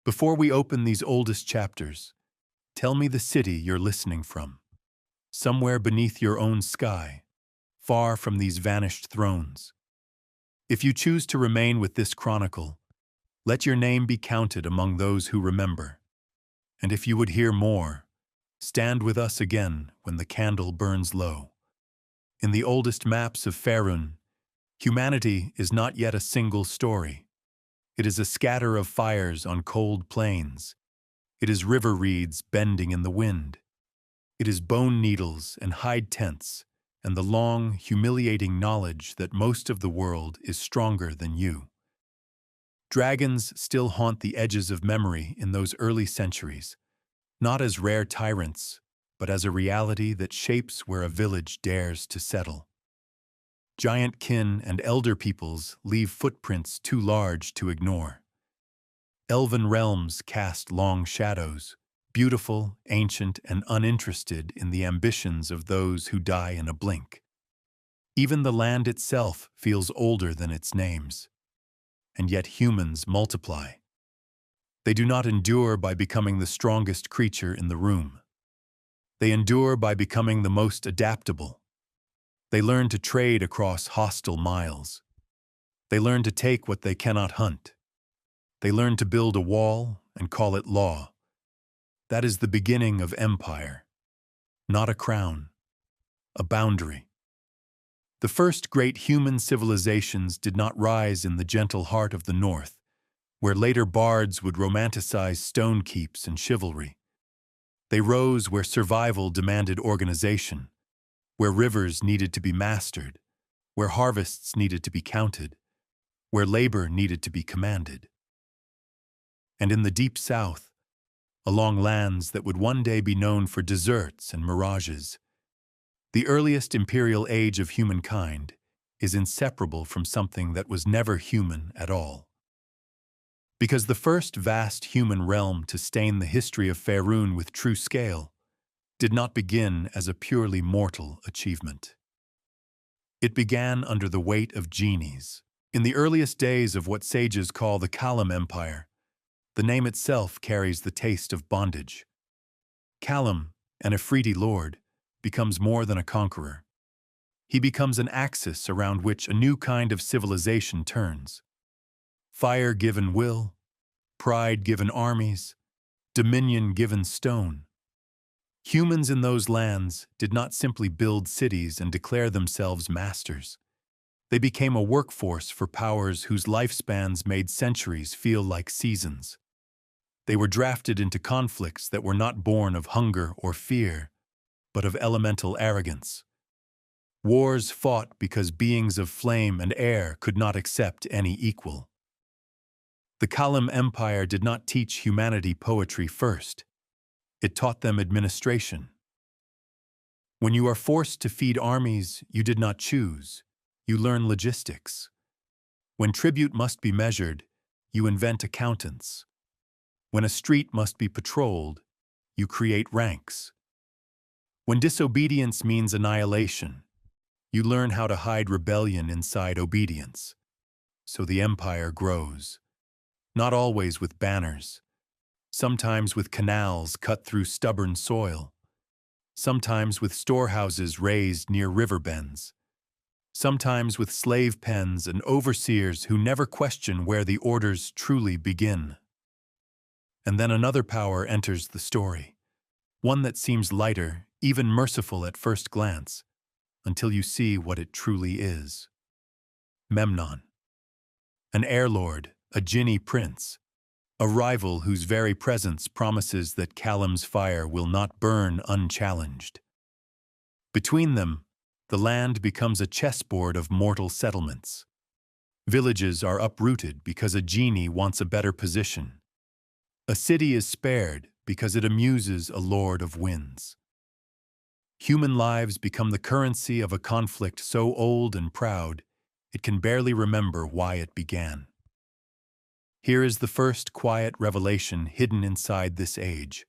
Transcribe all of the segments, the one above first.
Before we open these oldest chapters, tell me the city you're listening from. Somewhere beneath your own sky, far from these vanished thrones. If you choose to remain with this chronicle, let your name be counted among those who remember. And if you would hear more, stand with us again when the candle burns low. In the oldest maps of Faerun, humanity is not yet a single story. It is a scatter of fires on cold plains. It is river reeds bending in the wind. It is bone needles and hide tents, and the long, humiliating knowledge that most of the world is stronger than you. Dragons still haunt the edges of memory in those early centuries, not as rare tyrants, but as a reality that shapes where a village dares to settle. Giant kin and elder peoples leave footprints too large to ignore. Elven realms cast long shadows, beautiful, ancient, and uninterested in the ambitions of those who die in a blink. Even the land itself feels older than its names. And yet humans multiply. They do not endure by becoming the strongest creature in the room. They endure by becoming the most adaptable. They learn to trade across hostile miles. They learn to take what they cannot hunt. They learn to build a wall and call it law. That is the beginning of empire. Not a crown, a boundary. The first great human civilizations did not rise in the gentle heart of the North, where later bards would romanticize stone keeps and chivalry. They rose where survival demanded organization, where rivers needed to be mastered, where harvests needed to be counted, where labor needed to be commanded. And in the deep South, along lands that would one day be known for deserts and mirages, the earliest imperial age of humankind is inseparable from something that was never human at all. Because the first vast human realm to stain the history of Faerun with true scale did not begin as a purely mortal achievement. It began under the weight of genies. In the earliest days of what sages call the Callum Empire, the name itself carries the taste of bondage. Callum, an Afridi lord, becomes more than a conqueror. He becomes an axis around which a new kind of civilization turns. Fire given will, pride given armies, dominion given stone. Humans in those lands did not simply build cities and declare themselves masters. They became a workforce for powers whose lifespans made centuries feel like seasons. They were drafted into conflicts that were not born of hunger or fear, but of elemental arrogance. Wars fought because beings of flame and air could not accept any equal. The Callum Empire did not teach humanity poetry first. It taught them administration. When you are forced to feed armies you did not choose, you learn logistics. When tribute must be measured, you invent accountants. When a street must be patrolled, you create ranks. When disobedience means annihilation, you learn how to hide rebellion inside obedience. So the empire grows. Not always with banners. Sometimes with canals cut through stubborn soil. Sometimes with storehouses raised near river bends. Sometimes with slave pens and overseers who never question where the orders truly begin. And then another power enters the story. One that seems lighter, even merciful at first glance, until you see what it truly is. Memnon. An heirlord, a Jinni prince, a rival whose very presence promises that Callum's fire will not burn unchallenged. Between them, the land becomes a chessboard of mortal settlements. Villages are uprooted because a genie wants a better position. A city is spared because it amuses a lord of winds. Human lives become the currency of a conflict so old and proud, it can barely remember why it began. Here is the first quiet revelation hidden inside this age.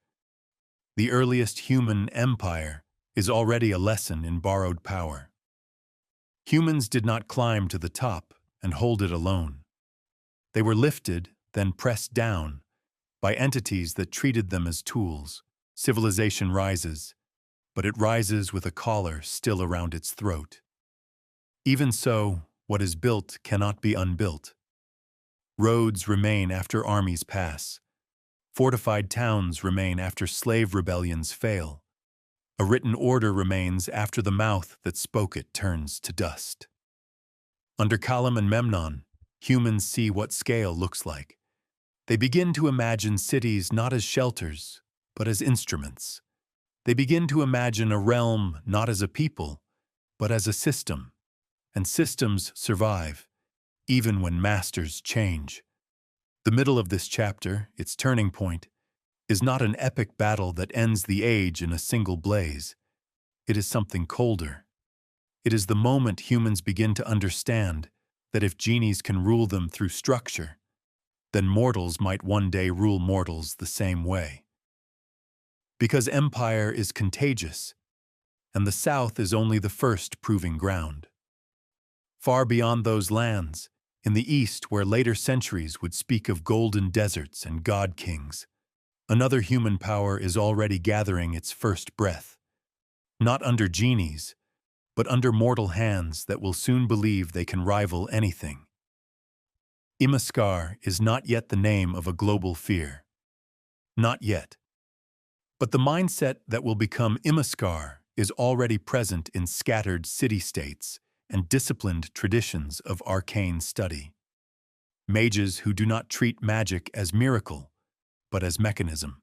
The earliest human empire is already a lesson in borrowed power. Humans did not climb to the top and hold it alone. They were lifted, then pressed down, by entities that treated them as tools. Civilization rises, but it rises with a collar still around its throat. Even so, what is built cannot be unbuilt. Roads remain after armies pass. Fortified towns remain after slave rebellions fail. A written order remains after the mouth that spoke it turns to dust. Under Kalam and Memnon, humans see what scale looks like. They begin to imagine cities not as shelters, but as instruments. They begin to imagine a realm not as a people, but as a system. And systems survive, even when masters change. The middle of this chapter, its turning point, is not an epic battle that ends the age in a single blaze. It is something colder. It is the moment humans begin to understand that if genies can rule them through structure, then mortals might one day rule mortals the same way. Because empire is contagious, and the South is only the first proving ground. Far beyond those lands, in the East where later centuries would speak of golden deserts and god-kings, another human power is already gathering its first breath. Not under genies, but under mortal hands that will soon believe they can rival anything. Imaskar is not yet the name of a global fear. Not yet. But the mindset that will become Imaskar is already present in scattered city-states and disciplined traditions of arcane study. Mages who do not treat magic as miracle, but as mechanism.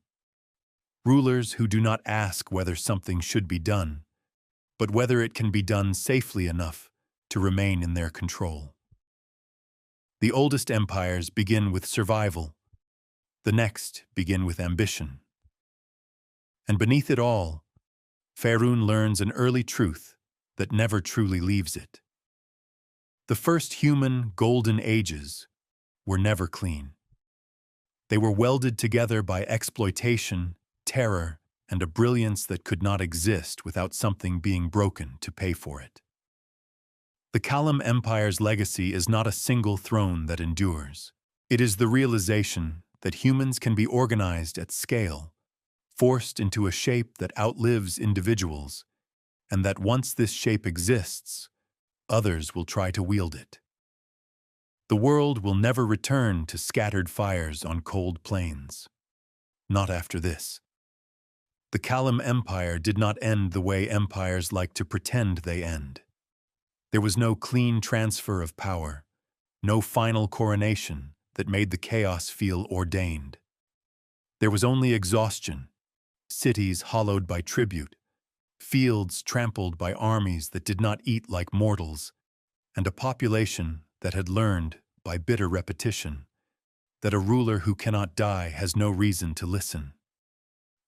Rulers who do not ask whether something should be done, but whether it can be done safely enough to remain in their control. The oldest empires begin with survival. The next begin with ambition. And beneath it all, Faerun learns an early truth that never truly leaves it. The first human golden ages were never clean. They were welded together by exploitation, terror, and a brilliance that could not exist without something being broken to pay for it. The Kalam Empire's legacy is not a single throne that endures. It is the realization that humans can be organized at scale, forced into a shape that outlives individuals, and that once this shape exists, others will try to wield it. The world will never return to scattered fires on cold plains. Not after this. The Kalam Empire did not end the way empires like to pretend they end. There was no clean transfer of power, no final coronation that made the chaos feel ordained. There was only exhaustion, cities hollowed by tribute, fields trampled by armies that did not eat like mortals, and a population that had learned, by bitter repetition, that a ruler who cannot die has no reason to listen.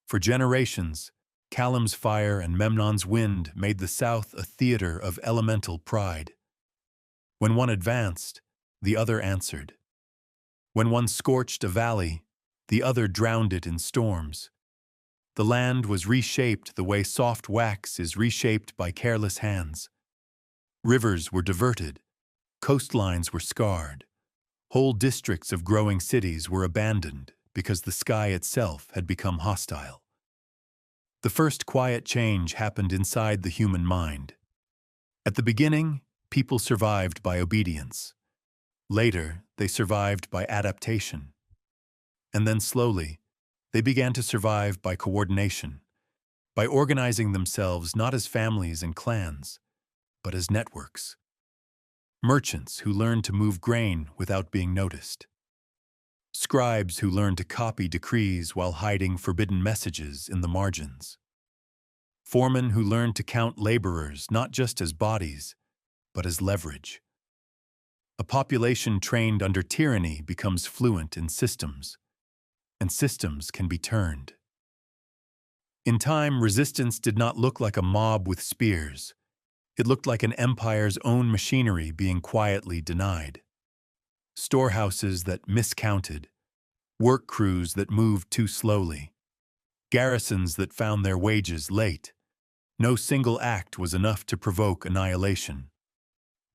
For generations, Kalam's fire and Memnon's wind made the South a theater of elemental pride. When one advanced, the other answered. When one scorched a valley, the other drowned it in storms. The land was reshaped the way soft wax is reshaped by careless hands. Rivers were diverted, coastlines were scarred, whole districts of growing cities were abandoned because the sky itself had become hostile. The first quiet change happened inside the human mind. At the beginning, people survived by obedience. Later, they survived by adaptation. And then slowly, they began to survive by coordination, by organizing themselves not as families and clans, but as networks. Merchants who learned to move grain without being noticed. Scribes who learned to copy decrees while hiding forbidden messages in the margins. Foremen who learned to count laborers not just as bodies, but as leverage. A population trained under tyranny becomes fluent in systems, and systems can be turned. In time, resistance did not look like a mob with spears. It looked like an empire's own machinery being quietly denied. Storehouses that miscounted, work crews that moved too slowly, garrisons that found their wages late. No single act was enough to provoke annihilation.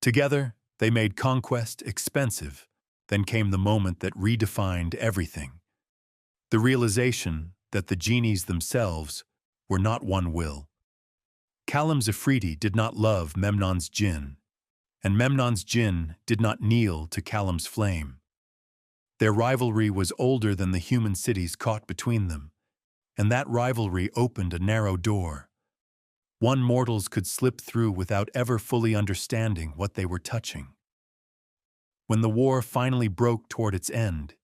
Together, they made conquest expensive. Then came the moment that redefined everything. The realization that the genies themselves were not one will. Callum's Ifriti did not love Memnon's jinn, and Memnon's jinn did not kneel to Callum's flame. Their rivalry was older than the human cities caught between them, and that rivalry opened a narrow door. One mortals could slip through without ever fully understanding what they were touching. When the war finally broke toward its end,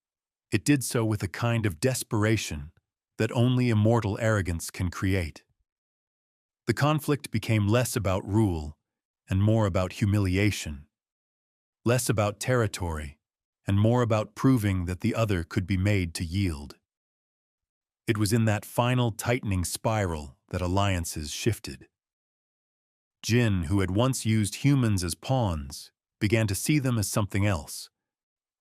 it did so with a kind of desperation that only immortal arrogance can create. The conflict became less about rule and more about humiliation, less about territory and more about proving that the other could be made to yield. It was in that final tightening spiral that alliances shifted. Jinn, who had once used humans as pawns, began to see them as something else,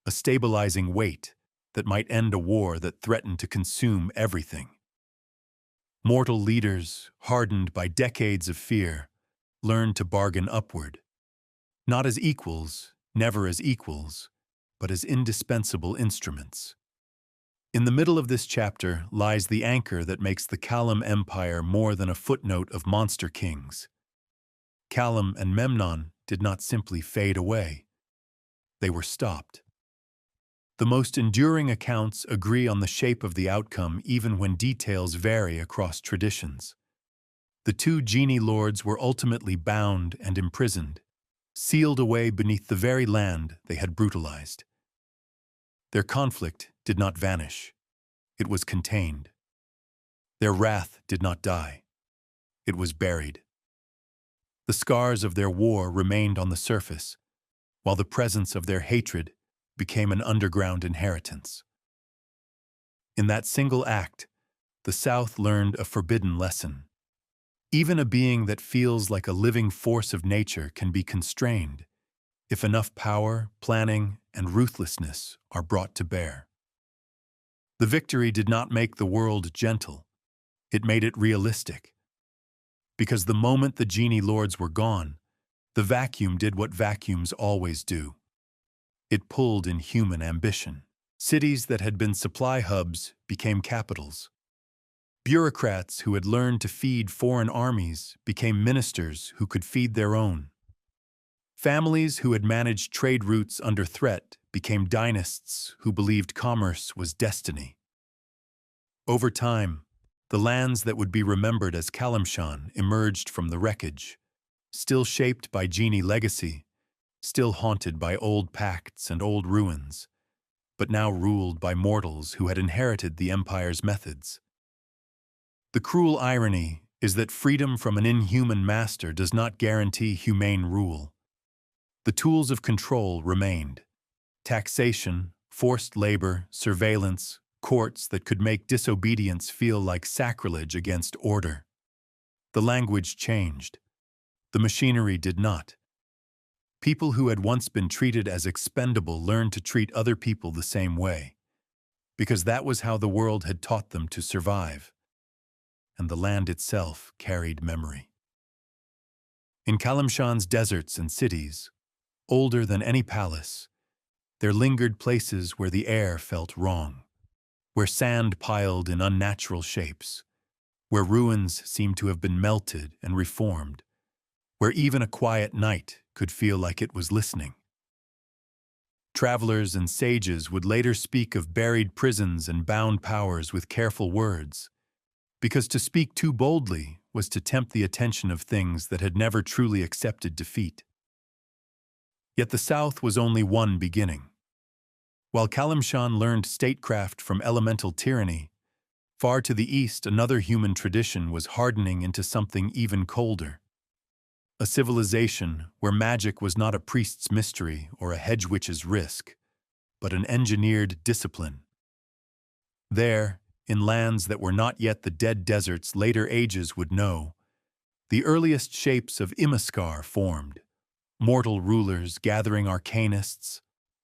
a stabilizing weight that might end a war that threatened to consume everything. Mortal leaders, hardened by decades of fear, learned to bargain upward, not as equals, never as equals, but as indispensable instruments. In the middle of this chapter lies the anchor that makes the Callum Empire more than a footnote of monster kings. Callum and Memnon did not simply fade away. They were stopped. The most enduring accounts agree on the shape of the outcome even when details vary across traditions. The two genie lords were ultimately bound and imprisoned, sealed away beneath the very land they had brutalized. Their conflict did not vanish. It was contained. Their wrath did not die. It was buried. The scars of their war remained on the surface, while the presence of their hatred became an underground inheritance. In that single act, the South learned a forbidden lesson. Even a being that feels like a living force of nature can be constrained if enough power, planning, and ruthlessness are brought to bear. The victory did not make the world gentle. It made it realistic. Because the moment the genie lords were gone, the vacuum did what vacuums always do. It pulled in human ambition. Cities that had been supply hubs became capitals. Bureaucrats who had learned to feed foreign armies became ministers who could feed their own. Families who had managed trade routes under threat became dynasts who believed commerce was destiny. Over time, the lands that would be remembered as Calimshan emerged from the wreckage, still shaped by genie legacy, still haunted by old pacts and old ruins, but now ruled by mortals who had inherited the empire's methods. The cruel irony is that freedom from an inhuman master does not guarantee humane rule. The tools of control remained: taxation, forced labor, surveillance, courts that could make disobedience feel like sacrilege against order. The language changed. The machinery did not. People who had once been treated as expendable learned to treat other people the same way, because that was how the world had taught them to survive, and the land itself carried memory. In Calimshan's deserts and cities, older than any palace, there lingered places where the air felt wrong, where sand piled in unnatural shapes, where ruins seemed to have been melted and reformed, where even a quiet night could feel like it was listening. Travelers and sages would later speak of buried prisons and bound powers with careful words, because to speak too boldly was to tempt the attention of things that had never truly accepted defeat. Yet the South was only one beginning. While Calimshan learned statecraft from elemental tyranny, far to the east another human tradition was hardening into something even colder. A civilization where magic was not a priest's mystery or a hedge witch's risk, but an engineered discipline. There, in lands that were not yet the dead deserts later ages would know, the earliest shapes of Imaskar formed, mortal rulers gathering arcanists,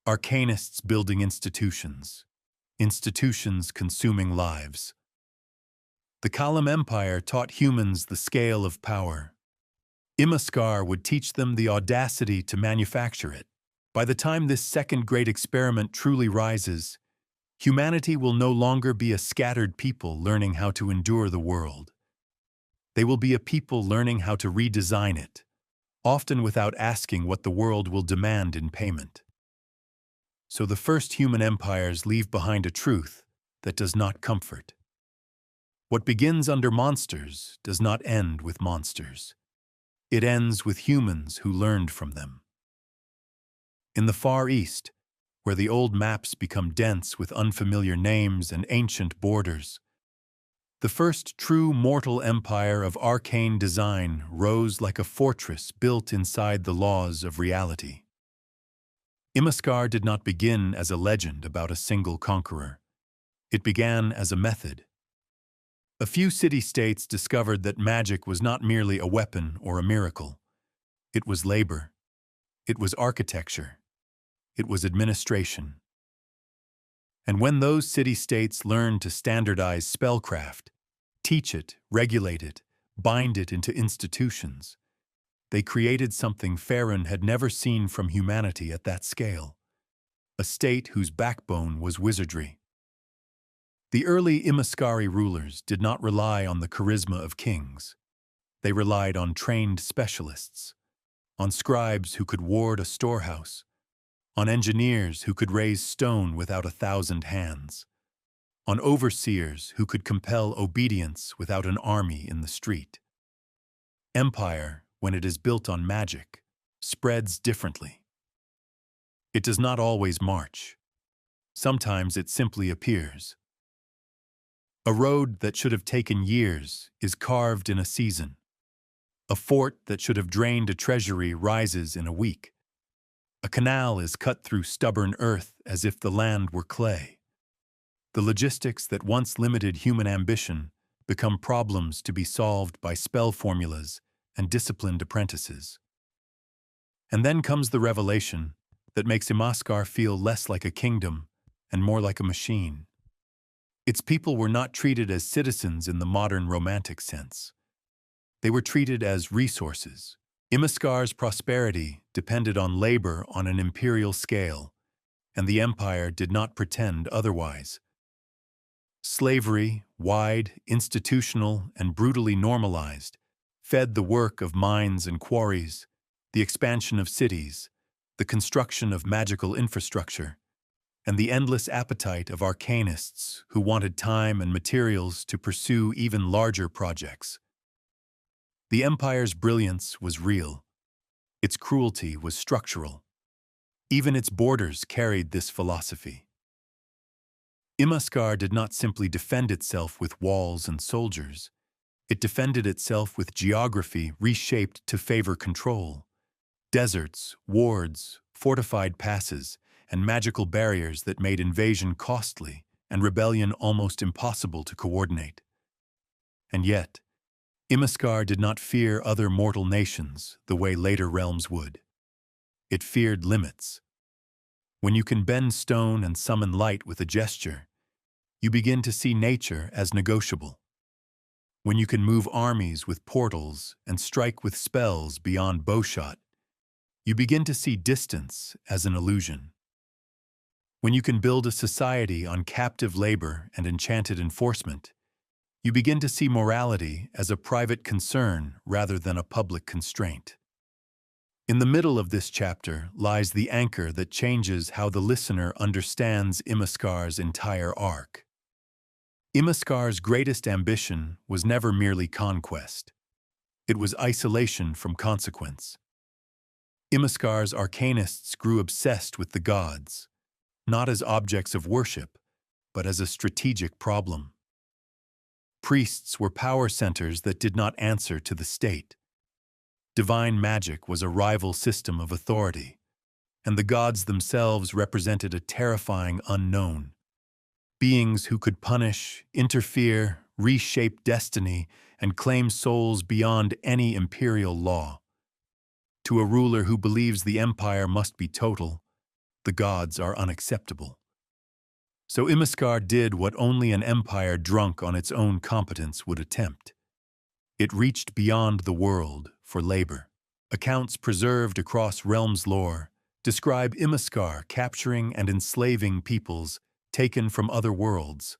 arcanists building institutions, institutions consuming lives. The Callum Empire taught humans the scale of power. Imaskar would teach them the audacity to manufacture it. By the time this second great experiment truly rises, Humanity will no longer be a scattered people learning how to endure the world. They will be a people learning how to redesign it, often without asking what the world will demand in payment. So the first human empires leave behind a truth that does not comfort. What begins under monsters does not end with monsters. It ends with humans who learned from them. In the Far East, where the old maps become dense with unfamiliar names and ancient borders, the first true mortal empire of arcane design rose like a fortress built inside the laws of reality. Imiskar did not begin as a legend about a single conqueror. It began as a method. A few city-states discovered that magic was not merely a weapon or a miracle. It was labor. It was architecture. It was administration. And when those city-states learned to standardize spellcraft, teach it, regulate it, bind it into institutions, they created something Faerun had never seen from humanity at that scale, a state whose backbone was wizardry. The early Imiskari rulers did not rely on the charisma of kings. They relied on trained specialists, on scribes who could ward a storehouse, on engineers who could raise stone without 1,000 hands, on overseers who could compel obedience without an army in the street. Empire, when it is built on magic, spreads differently. It does not always march. Sometimes it simply appears. A road that should have taken years is carved in a season. A fort that should have drained a treasury rises in a week. A canal is cut through stubborn earth as if the land were clay. The logistics that once limited human ambition become problems to be solved by spell formulas and disciplined apprentices. And then comes the revelation that makes Imiskar feel less like a kingdom and more like a machine. Its people were not treated as citizens in the modern romantic sense. They were treated as resources. Imiskar's prosperity depended on labor on an imperial scale, and the empire did not pretend otherwise. Slavery, wide, institutional, and brutally normalized, fed the work of mines and quarries, the expansion of cities, the construction of magical infrastructure, and the endless appetite of arcanists who wanted time and materials to pursue even larger projects. The empire's brilliance was real. Its cruelty was structural. Even its borders carried this philosophy. Imiskar did not simply defend itself with walls and soldiers. It defended itself with geography reshaped to favor control. Deserts, wards, fortified passes, and magical barriers that made invasion costly and rebellion almost impossible to coordinate. And yet, Imiskar did not fear other mortal nations the way later realms would. It feared limits. When you can bend stone and summon light with a gesture, you begin to see nature as negotiable. When you can move armies with portals and strike with spells beyond bowshot, you begin to see distance as an illusion. When you can build a society on captive labor and enchanted enforcement, you begin to see morality as a private concern rather than a public constraint. In the middle of this chapter lies the anchor that changes how the listener understands Imiskar's entire arc. Imiskar's greatest ambition was never merely conquest. It was isolation from consequence. Imiskar's arcanists grew obsessed with the gods, not as objects of worship, but as a strategic problem. Priests were power centers that did not answer to the state. Divine magic was a rival system of authority, and the gods themselves represented a terrifying unknown. Beings who could punish, interfere, reshape destiny, and claim souls beyond any imperial law. To a ruler who believes the empire must be total, the gods are unacceptable. So Imiskar did what only an empire drunk on its own competence would attempt. It reached beyond the world for labor. Accounts preserved across realms lore describe Imiskar capturing and enslaving peoples taken from other worlds,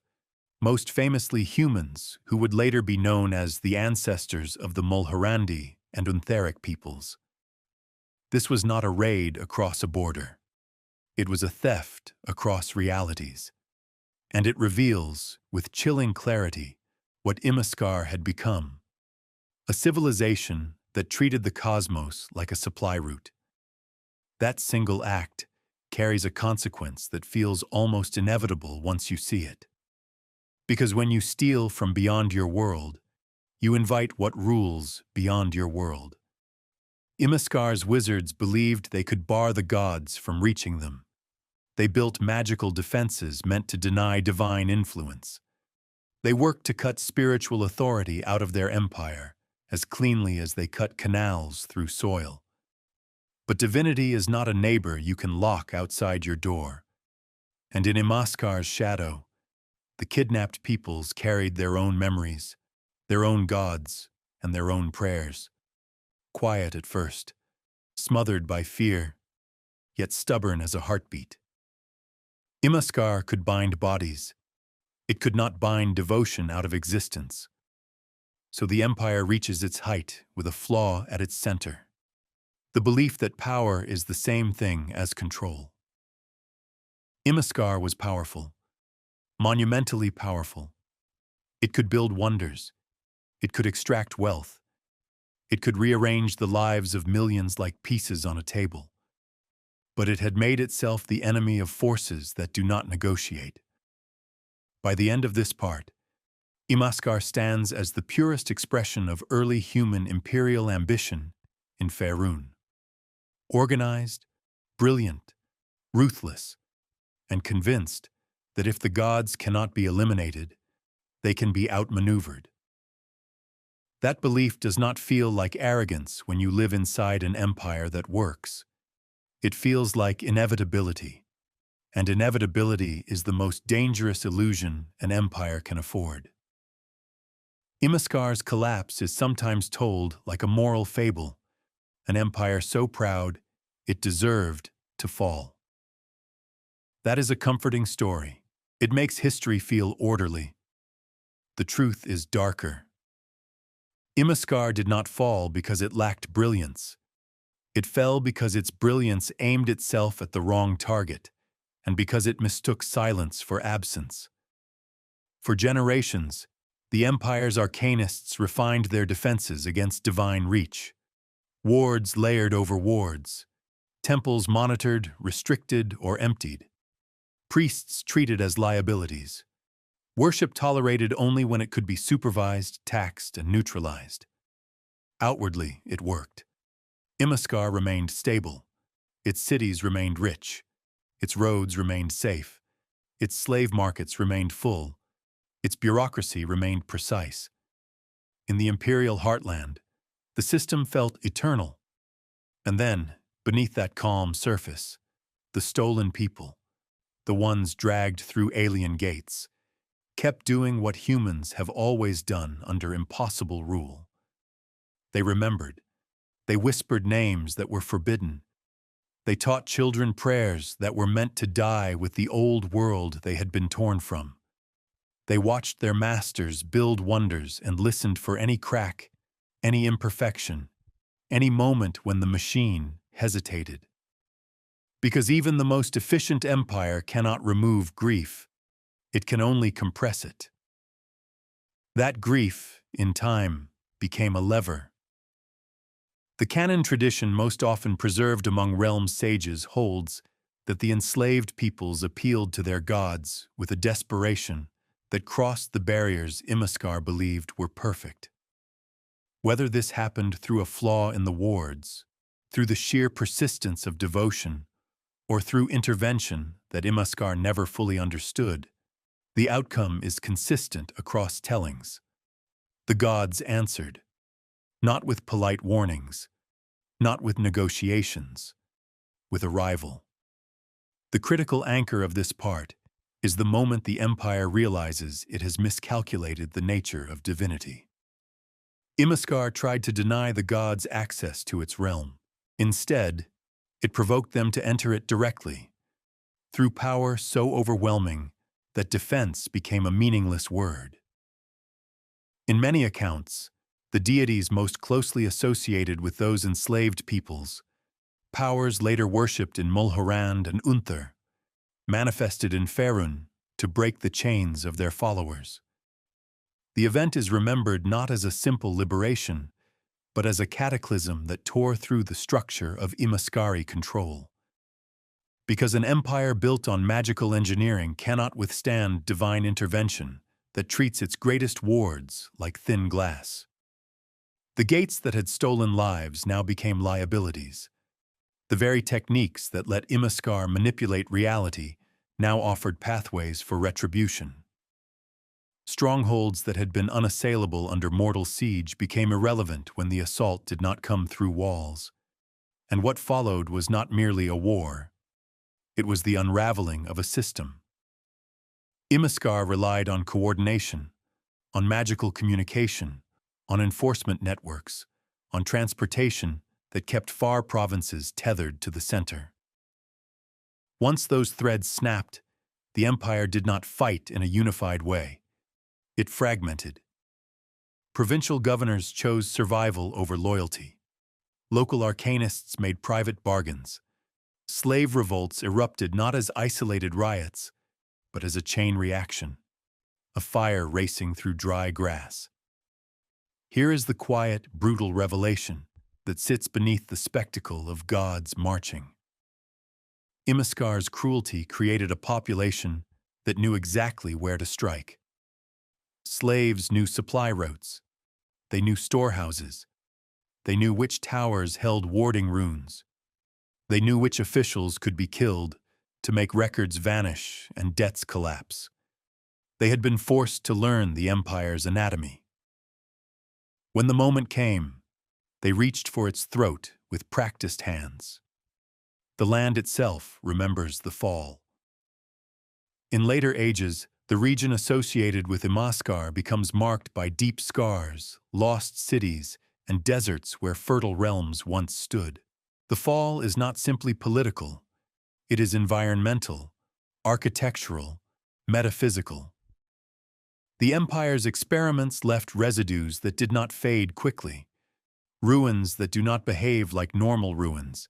most famously humans who would later be known as the ancestors of the Mulhorandi and Untheric peoples. This was not a raid across a border. It was a theft across realities. And it reveals, with chilling clarity, what Imiskar had become. A civilization that treated the cosmos like a supply route. That single act carries a consequence that feels almost inevitable once you see it. Because when you steal from beyond your world, you invite what rules beyond your world. Imiskar's wizards believed they could bar the gods from reaching them. They built magical defenses meant to deny divine influence. They worked to cut spiritual authority out of their empire, as cleanly as they cut canals through soil. But divinity is not a neighbor you can lock outside your door. And in Imaskar's shadow, the kidnapped peoples carried their own memories, their own gods, and their own prayers. Quiet at first, smothered by fear, yet stubborn as a heartbeat. Imaskar could bind bodies. It could not bind devotion out of existence. So the empire reaches its height with a flaw at its center. The belief that power is the same thing as control. Imaskar was powerful, monumentally powerful. It could build wonders. It could extract wealth. It could rearrange the lives of millions like pieces on a table. But it had made itself the enemy of forces that do not negotiate. By the end of this part, Imaskar stands as the purest expression of early human imperial ambition in Faerun. Organized, brilliant, ruthless, and convinced that if the gods cannot be eliminated, they can be outmaneuvered. That belief does not feel like arrogance when you live inside an empire that works. It feels like inevitability, and inevitability is the most dangerous illusion an empire can afford. Imaskar's collapse is sometimes told like a moral fable, an empire so proud it deserved to fall. That is a comforting story. It makes history feel orderly. The truth is darker. Imaskar did not fall because it lacked brilliance. It fell because its brilliance aimed itself at the wrong target, and because it mistook silence for absence. For generations, the empire's arcanists refined their defenses against divine reach. Wards layered over wards, temples monitored, restricted, or emptied. Priests treated as liabilities. Worship tolerated only when it could be supervised, taxed, and neutralized. Outwardly, it worked. Imaskar remained stable. Its cities remained rich. Its roads remained safe. Its slave markets remained full. Its bureaucracy remained precise. In the imperial heartland, the system felt eternal. And then, beneath that calm surface, the stolen people, the ones dragged through alien gates, kept doing what humans have always done under impossible rule. They remembered. They whispered names that were forbidden. They taught children prayers that were meant to die with the old world they had been torn from. They watched their masters build wonders and listened for any crack, any imperfection, any moment when the machine hesitated. Because even the most efficient empire cannot remove grief, it can only compress it. That grief, in time, became a lever. The canon tradition most often preserved among realm sages holds that the enslaved peoples appealed to their gods with a desperation that crossed the barriers Imaskar believed were perfect. Whether this happened through a flaw in the wards, through the sheer persistence of devotion, or through intervention that Imaskar never fully understood, the outcome is consistent across tellings. The gods answered, not with polite warnings, not with negotiations, with arrival. The critical anchor of this part is the moment the empire realizes it has miscalculated the nature of divinity. Imaskar tried to deny the gods access to its realm. Instead, it provoked them to enter it directly. Through power so overwhelming that defense became a meaningless word. In many accounts, the deities most closely associated with those enslaved peoples, powers later worshipped in Mulhorand and Unther, manifested in Faerun to break the chains of their followers. The event is remembered not as a simple liberation, but as a cataclysm that tore through the structure of Imaskari control. Because an empire built on magical engineering cannot withstand divine intervention that treats its greatest wards like thin glass. The gates that had stolen lives now became liabilities. The very techniques that let Imaskar manipulate reality now offered pathways for retribution. Strongholds that had been unassailable under mortal siege became irrelevant when the assault did not come through walls. And what followed was not merely a war. It was the unraveling of a system. Imaskar relied on coordination, on magical communication, on enforcement networks, on transportation that kept far provinces tethered to the center. Once those threads snapped, the empire did not fight in a unified way. It fragmented. Provincial governors chose survival over loyalty. Local arcanists made private bargains. Slave revolts erupted not as isolated riots, but as a chain reaction, a fire racing through dry grass. Here is the quiet, brutal revelation that sits beneath the spectacle of gods marching. Imaskar's cruelty created a population that knew exactly where to strike. Slaves knew supply routes. They knew storehouses. They knew which towers held warding runes. They knew which officials could be killed to make records vanish and debts collapse. They had been forced to learn the empire's anatomy. When the moment came, they reached for its throat with practiced hands. The land itself remembers the fall. In later ages, the region associated with Imaskar becomes marked by deep scars, lost cities, and deserts where fertile realms once stood. The fall is not simply political. It is environmental, architectural, metaphysical. The empire's experiments left residues that did not fade quickly, ruins that do not behave like normal ruins,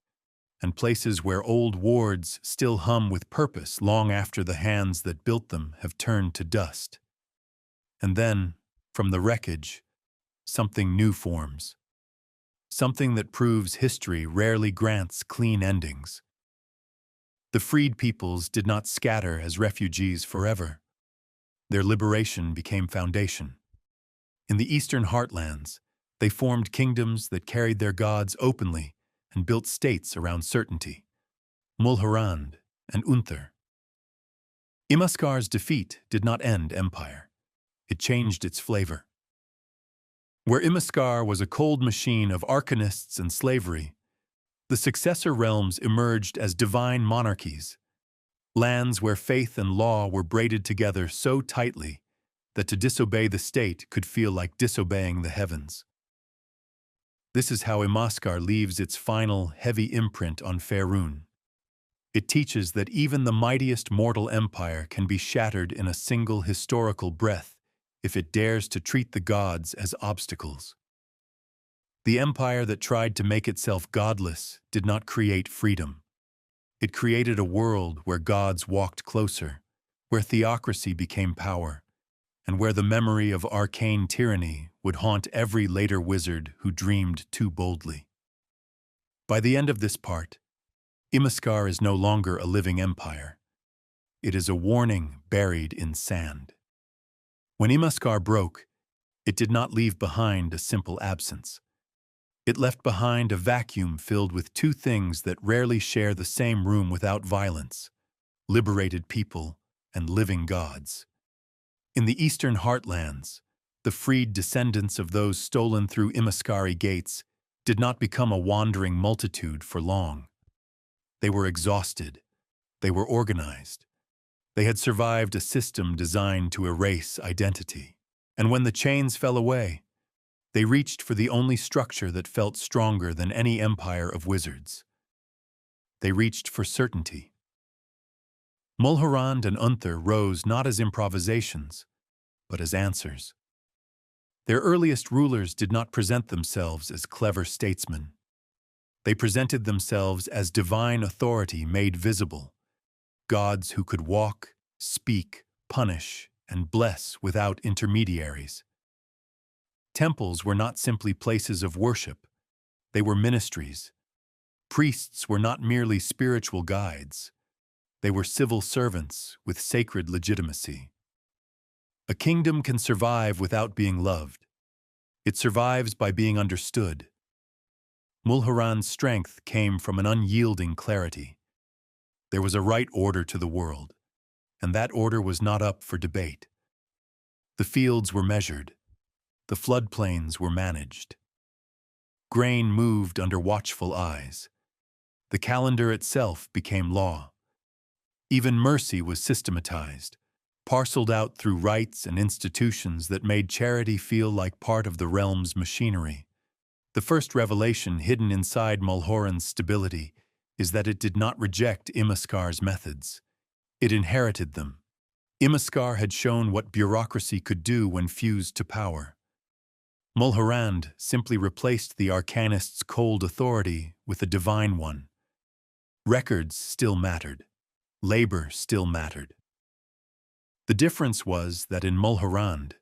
and places where old wards still hum with purpose long after the hands that built them have turned to dust. And then, from the wreckage, something new forms. Something that proves history rarely grants clean endings. The freed peoples did not scatter as refugees forever. Their liberation became foundation. In the eastern heartlands, they formed kingdoms that carried their gods openly and built states around certainty, Mulhorand and Unther. Imaskar's defeat did not end empire. It changed its flavor. Where Imaskar was a cold machine of arcanists and slavery, the successor realms emerged as divine monarchies, lands where faith and law were braided together so tightly that to disobey the state could feel like disobeying the heavens. This is how Imaskar leaves its final, heavy imprint on Faerun. It teaches that even the mightiest mortal empire can be shattered in a single historical breath if it dares to treat the gods as obstacles. The empire that tried to make itself godless did not create freedom. It created a world where gods walked closer, where theocracy became power, and where the memory of arcane tyranny would haunt every later wizard who dreamed too boldly. By the end of this part, Imaskar is no longer a living empire. It is a warning buried in sand. When Imaskar broke, it did not leave behind a simple absence. It left behind a vacuum filled with two things that rarely share the same room without violence: liberated people and living gods. In the eastern heartlands, the freed descendants of those stolen through Imaskari gates did not become a wandering multitude for long. They were exhausted. They were organized. They had survived a system designed to erase identity. And when the chains fell away, they reached for the only structure that felt stronger than any empire of wizards. They reached for certainty. Mulhorand and Unther rose not as improvisations, but as answers. Their earliest rulers did not present themselves as clever statesmen. They presented themselves as divine authority made visible, gods who could walk, speak, punish, and bless without intermediaries. Temples were not simply places of worship, they were ministries. Priests were not merely spiritual guides, they were civil servants with sacred legitimacy. A kingdom can survive without being loved. It survives by being understood. Mulhorand's strength came from an unyielding clarity. There was a right order to the world, and that order was not up for debate. The fields were measured. The floodplains were managed. Grain moved under watchful eyes. The calendar itself became law. Even mercy was systematized, parceled out through rites and institutions that made charity feel like part of the realm's machinery. The first revelation hidden inside Mulhorand's stability is that it did not reject Imaskar's methods. It inherited them. Imaskar had shown what bureaucracy could do when fused to power. Mulhorand simply replaced the arcanist's cold authority with a divine one. Records still mattered. Labor still mattered. The difference was that in Mulhorand,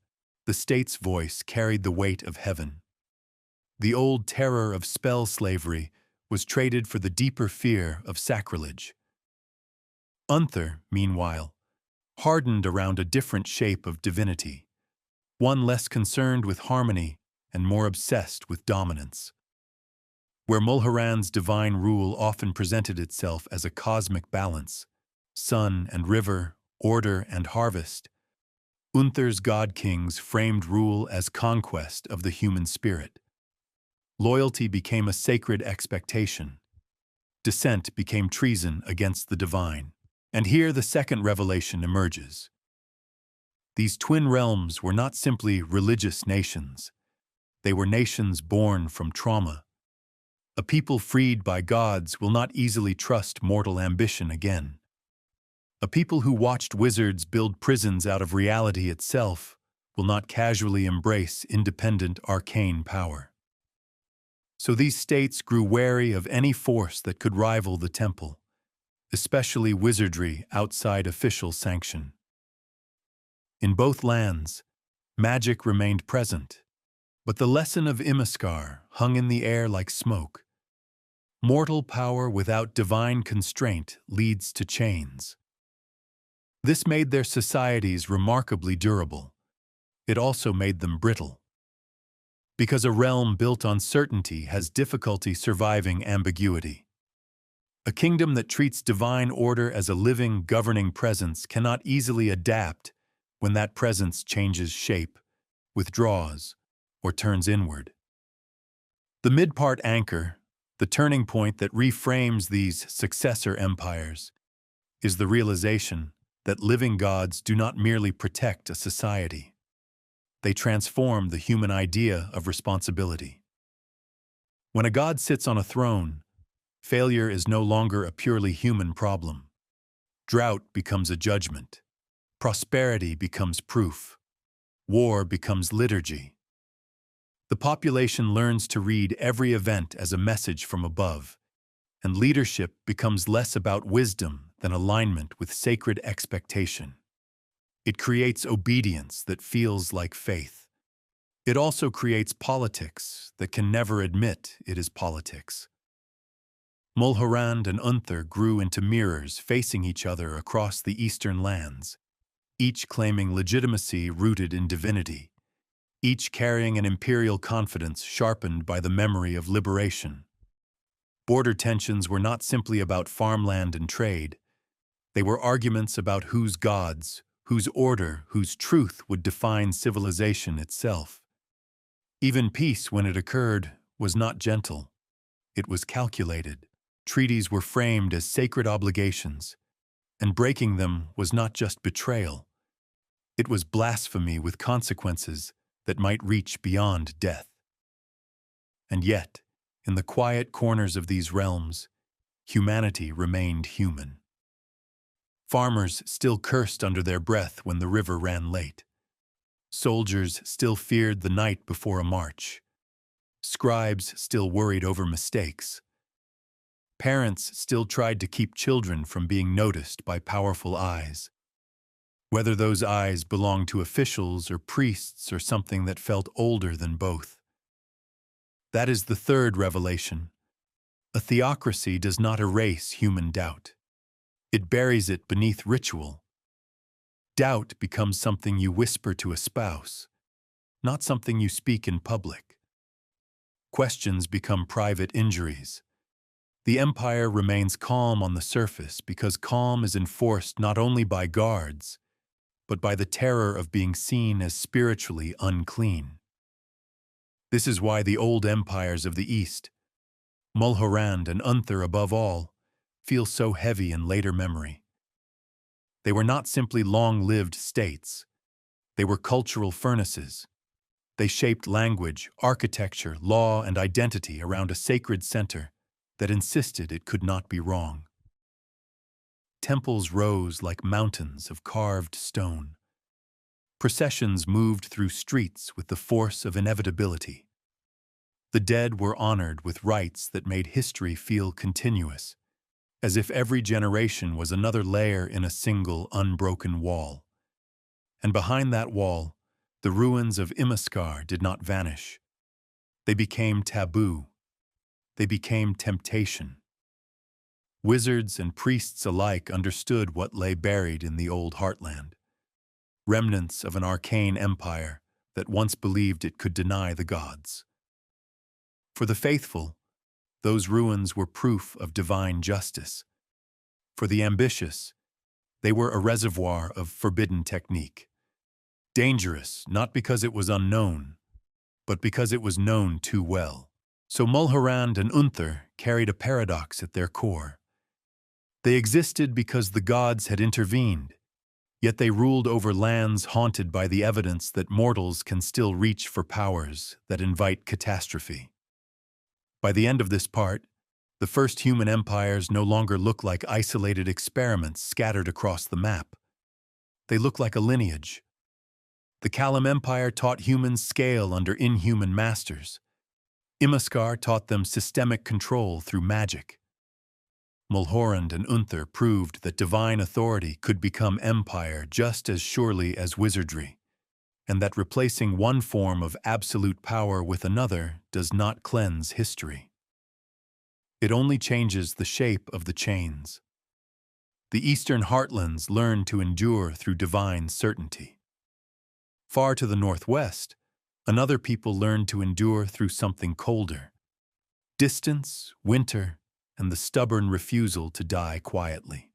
the state's voice carried the weight of heaven. The old terror of spell slavery was traded for the deeper fear of sacrilege. Unther, meanwhile, hardened around a different shape of divinity, one less concerned with harmony and more obsessed with dominance. Where Mulhorand's divine rule often presented itself as a cosmic balance, sun and river, order and harvest, Unther's god-kings framed rule as conquest of the human spirit. Loyalty became a sacred expectation. Dissent became treason against the divine. And here the second revelation emerges. These twin realms were not simply religious nations. They were nations born from trauma. A people freed by gods will not easily trust mortal ambition again. A people who watched wizards build prisons out of reality itself will not casually embrace independent arcane power. So these states grew wary of any force that could rival the temple, especially wizardry outside official sanction. In both lands, magic remained present, but the lesson of Imaskar hung in the air like smoke. Mortal power without divine constraint leads to chains. This made their societies remarkably durable. It also made them brittle. Because a realm built on certainty has difficulty surviving ambiguity. A kingdom that treats divine order as a living, governing presence cannot easily adapt when that presence changes shape, withdraws, or turns inward. The mid-part anchor, the turning point that reframes these successor empires, is the realization that living gods do not merely protect a society. They transform the human idea of responsibility. When a god sits on a throne, failure is no longer a purely human problem. Drought becomes a judgment. Prosperity becomes proof. War becomes liturgy. The population learns to read every event as a message from above, and leadership becomes less about wisdom than alignment with sacred expectation. It creates obedience that feels like faith. It also creates politics that can never admit it is politics. Mulhorand and Unther grew into mirrors facing each other across the eastern lands, each claiming legitimacy rooted in divinity, each carrying an imperial confidence sharpened by the memory of liberation. Border tensions were not simply about farmland and trade. They were arguments about whose gods, whose order, whose truth would define civilization itself. Even peace, when it occurred, was not gentle. It was calculated. Treaties were framed as sacred obligations, and breaking them was not just betrayal. It was blasphemy with consequences that might reach beyond death. And yet, in the quiet corners of these realms, humanity remained human. Farmers still cursed under their breath when the river ran late. Soldiers still feared the night before a march. Scribes still worried over mistakes. Parents still tried to keep children from being noticed by powerful eyes, whether those eyes belonged to officials or priests or something that felt older than both. That is the third revelation. A theocracy does not erase human doubt. It buries it beneath ritual. Doubt becomes something you whisper to a spouse, not something you speak in public. Questions become private injuries. The empire remains calm on the surface because calm is enforced not only by guards, but by the terror of being seen as spiritually unclean. This is why the old empires of the East, Mulhorand and Unther above all, feel so heavy in later memory. They were not simply long-lived states. They were cultural furnaces. They shaped language, architecture, law, and identity around a sacred center that insisted it could not be wrong. Temples rose like mountains of carved stone. Processions moved through streets with the force of inevitability. The dead were honored with rites that made history feel continuous, as if every generation was another layer in a single unbroken wall. And behind that wall, the ruins of Imiskar did not vanish. They became taboo. They became temptation. Wizards and priests alike understood what lay buried in the old heartland, remnants of an arcane empire that once believed it could deny the gods. For the faithful, those ruins were proof of divine justice. For the ambitious, they were a reservoir of forbidden technique. Dangerous, not because it was unknown, but because it was known too well. So Mulhorand and Unther carried a paradox at their core. They existed because the gods had intervened, yet they ruled over lands haunted by the evidence that mortals can still reach for powers that invite catastrophe. By the end of this part, the first human empires no longer look like isolated experiments scattered across the map. They look like a lineage. The Kalam Empire taught humans scale under inhuman masters. Imiskar taught them systemic control through magic. Mulhorand and Unther proved that divine authority could become empire just as surely as wizardry, and that replacing one form of absolute power with another does not cleanse history. It only changes the shape of the chains. The Eastern heartlands learned to endure through divine certainty. Far to the northwest, another people learned to endure through something colder: distance, winter, and the stubborn refusal to die quietly.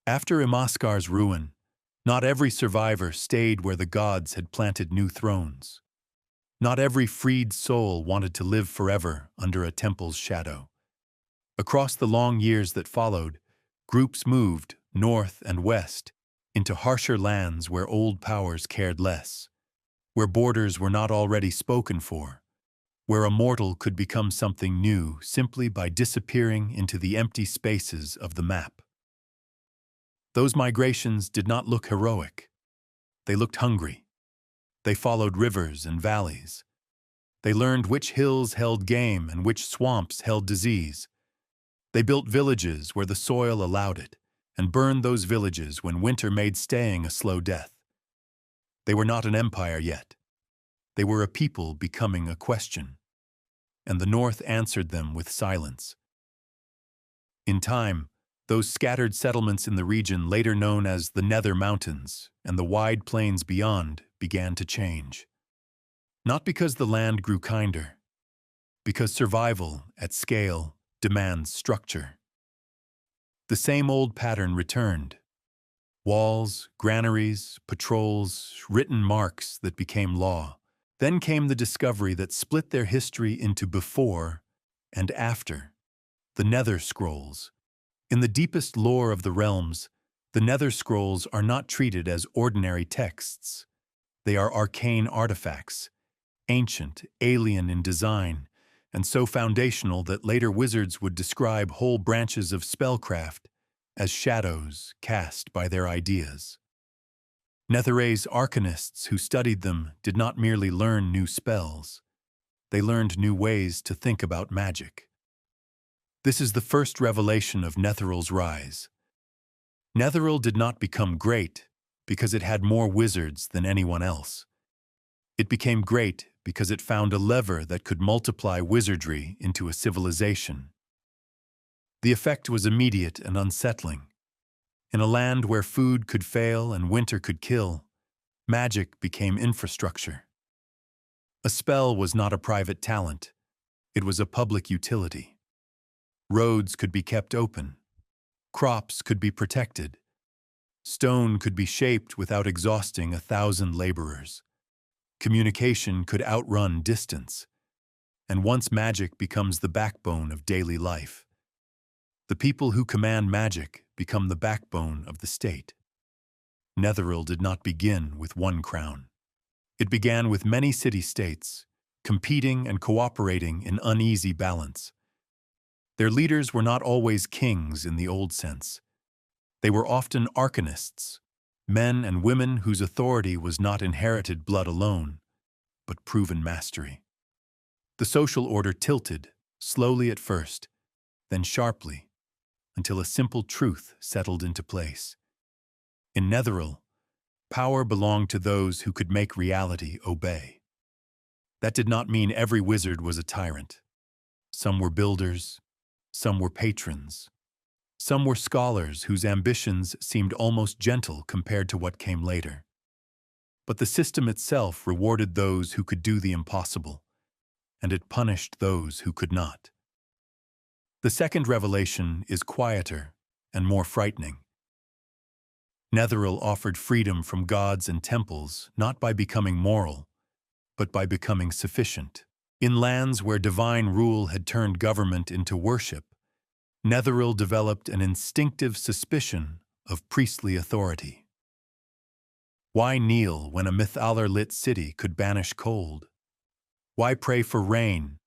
After Imaskar's ruin, not every survivor stayed where the gods had planted new thrones. Not every freed soul wanted to live forever under a temple's shadow. Across the long years that followed, groups moved, north and west, into harsher lands where old powers cared less, where borders were not already spoken for, where a mortal could become something new simply by disappearing into the empty spaces of the map. Those migrations did not look heroic. They looked hungry. They followed rivers and valleys. They learned which hills held game and which swamps held disease. They built villages where the soil allowed it, and burned those villages when winter made staying a slow death. They were not an empire yet. They were a people becoming a question, and the North answered them with silence. In time, those scattered settlements in the region later known as the Nether Mountains and the wide plains beyond began to change. Not because the land grew kinder, because survival at scale demands structure. The same old pattern returned. Walls, granaries, patrols, written marks that became law. Then came the discovery that split their history into before and after. The Nether Scrolls. In the deepest lore of the realms, the Nether Scrolls are not treated as ordinary texts. They are arcane artifacts, ancient, alien in design, and so foundational that later wizards would describe whole branches of spellcraft as shadows cast by their ideas. Netheray's arcanists who studied them did not merely learn new spells, they learned new ways to think about magic. This is the first revelation of Netheryl's rise. Netheril did not become great because it had more wizards than anyone else. It became great because it found a lever that could multiply wizardry into a civilization. The effect was immediate and unsettling. In a land where food could fail and winter could kill, magic became infrastructure. A spell was not a private talent, it was a public utility. Roads could be kept open, crops could be protected, stone could be shaped without exhausting 1,000 laborers. Communication could outrun distance, and once magic becomes the backbone of daily life, the people who command magic become the backbone of the state. Netheril did not begin with one crown. It began with many city-states, competing and cooperating in uneasy balance. Their leaders were not always kings in the old sense. They were often arcanists, men and women whose authority was not inherited blood alone, but proven mastery. The social order tilted, slowly at first, then sharply, until a simple truth settled into place. In Netheril, power belonged to those who could make reality obey. That did not mean every wizard was a tyrant. Some were builders, some were patrons, some were scholars whose ambitions seemed almost gentle compared to what came later. But the system itself rewarded those who could do the impossible, and it punished those who could not. The second revelation is quieter and more frightening. Netheril offered freedom from gods and temples not by becoming moral, but by becoming sufficient. In lands where divine rule had turned government into worship, Netheril developed an instinctive suspicion of priestly authority. Why kneel when a Mythalar-lit city could banish cold? Why pray for rain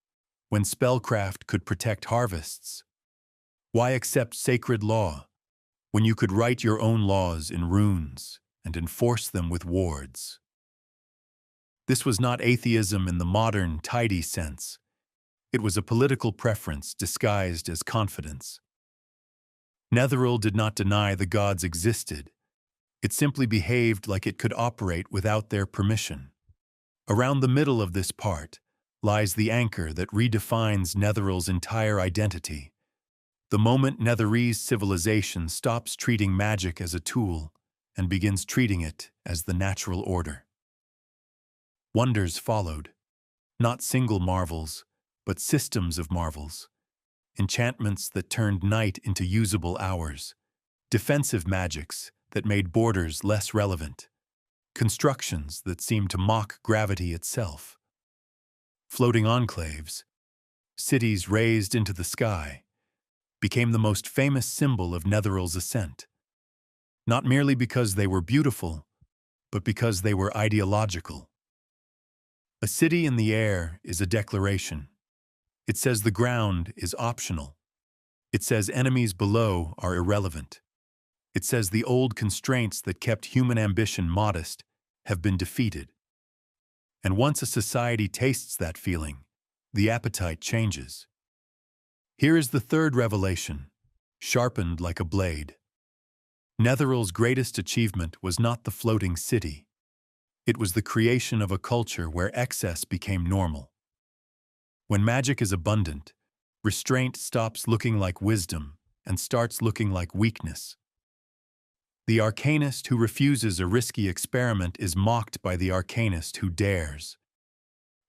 when spellcraft could protect harvests? Why accept sacred law when you could write your own laws in runes and enforce them with wards? This was not atheism in the modern, tidy sense. It was a political preference disguised as confidence. Netheril did not deny the gods existed. It simply behaved like it could operate without their permission. Around the middle of this part lies the anchor that redefines Netheril's entire identity. The moment Netherese civilization stops treating magic as a tool and begins treating it as the natural order. Wonders followed, not single marvels, but systems of marvels. Enchantments that turned night into usable hours, defensive magics that made borders less relevant, constructions that seemed to mock gravity itself. Floating enclaves, cities raised into the sky, became the most famous symbol of Netheril's ascent. Not merely because they were beautiful, but because they were ideological. A city in the air is a declaration. It says the ground is optional. It says enemies below are irrelevant. It says the old constraints that kept human ambition modest have been defeated. And once a society tastes that feeling, the appetite changes. Here is the third revelation, sharpened like a blade. Netheril's greatest achievement was not the floating city. It was the creation of a culture where excess became normal. When magic is abundant, restraint stops looking like wisdom and starts looking like weakness. The arcanist who refuses a risky experiment is mocked by the arcanist who dares.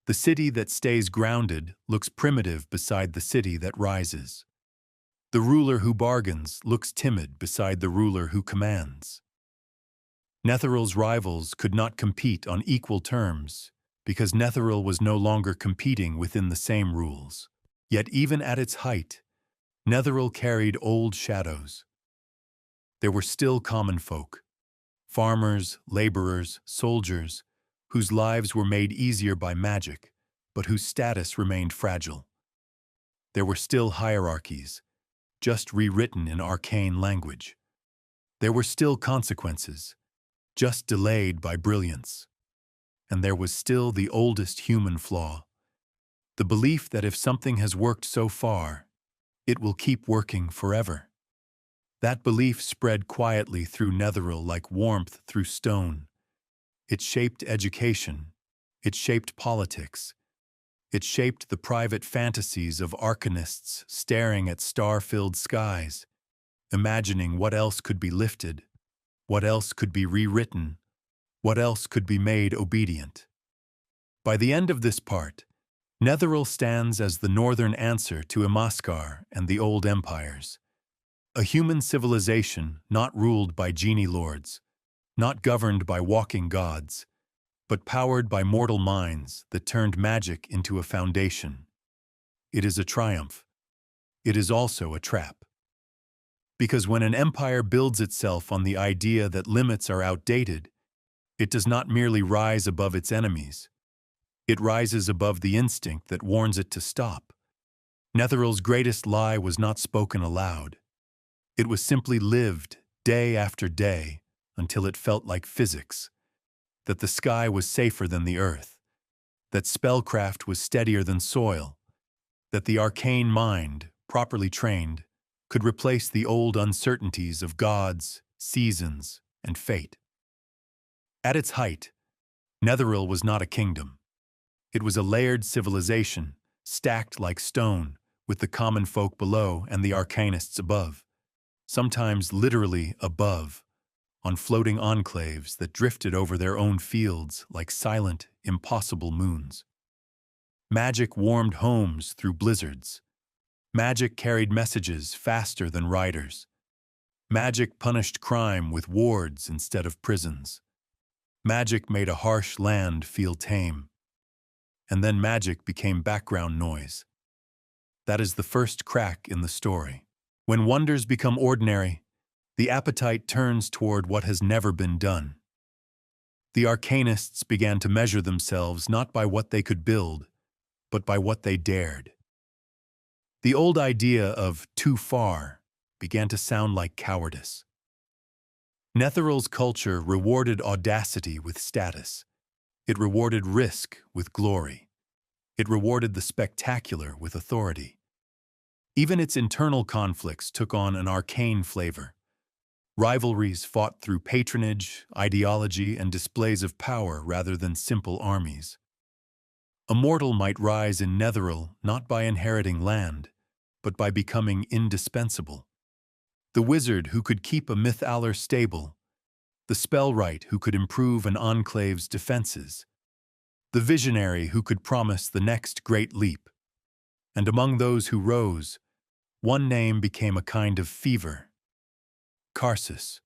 The city that stays grounded looks primitive beside the city that rises. The ruler who bargains looks timid beside the ruler who commands. Netheril's rivals could not compete on equal terms because Netheril was no longer competing within the same rules. Yet even at its height, Netheril carried old shadows. There were still common folk, farmers, laborers, soldiers, whose lives were made easier by magic, but whose status remained fragile. There were still hierarchies, just rewritten in arcane language. There were still consequences, just delayed by brilliance. And there was still the oldest human flaw, the belief that if something has worked so far, it will keep working forever. That belief spread quietly through Netheril like warmth through stone. It shaped education. It shaped politics. It shaped the private fantasies of arcanists staring at star-filled skies, imagining what else could be lifted, what else could be rewritten, what else could be made obedient. By the end of this part, Netheril stands as the northern answer to Imaskar and the old empires. A human civilization not ruled by genie lords, not governed by walking gods, but powered by mortal minds that turned magic into a foundation. It is a triumph. It is also a trap. Because when an empire builds itself on the idea that limits are outdated, it does not merely rise above its enemies. It rises above the instinct that warns it to stop. Netheril's greatest lie was not spoken aloud. It was simply lived day after day until it felt like physics, that the sky was safer than the earth, that spellcraft was steadier than soil, that the arcane mind, properly trained, could replace the old uncertainties of gods, seasons, and fate. At its height, Netheril was not a kingdom. It was a layered civilization, stacked like stone, with the common folk below and the arcanists above, sometimes literally above, on floating enclaves that drifted over their own fields like silent, impossible moons. Magic warmed homes through blizzards. Magic carried messages faster than riders. Magic punished crime with wards instead of prisons. Magic made a harsh land feel tame. And then magic became background noise. That is the first crack in the story. When wonders become ordinary, the appetite turns toward what has never been done. The arcanists began to measure themselves not by what they could build, but by what they dared. The old idea of too far began to sound like cowardice. Netheril's culture rewarded audacity with status. It rewarded risk with glory. It rewarded the spectacular with authority. Even its internal conflicts took on an arcane flavor. Rivalries fought through patronage, ideology, and displays of power rather than simple armies. A mortal might rise in Netheril not by inheriting land, but by becoming indispensable. The wizard who could keep a Mythaller stable, the spellwright who could improve an enclave's defenses, the visionary who could promise the next great leap. And among those who rose, one name became a kind of fever: Karsus.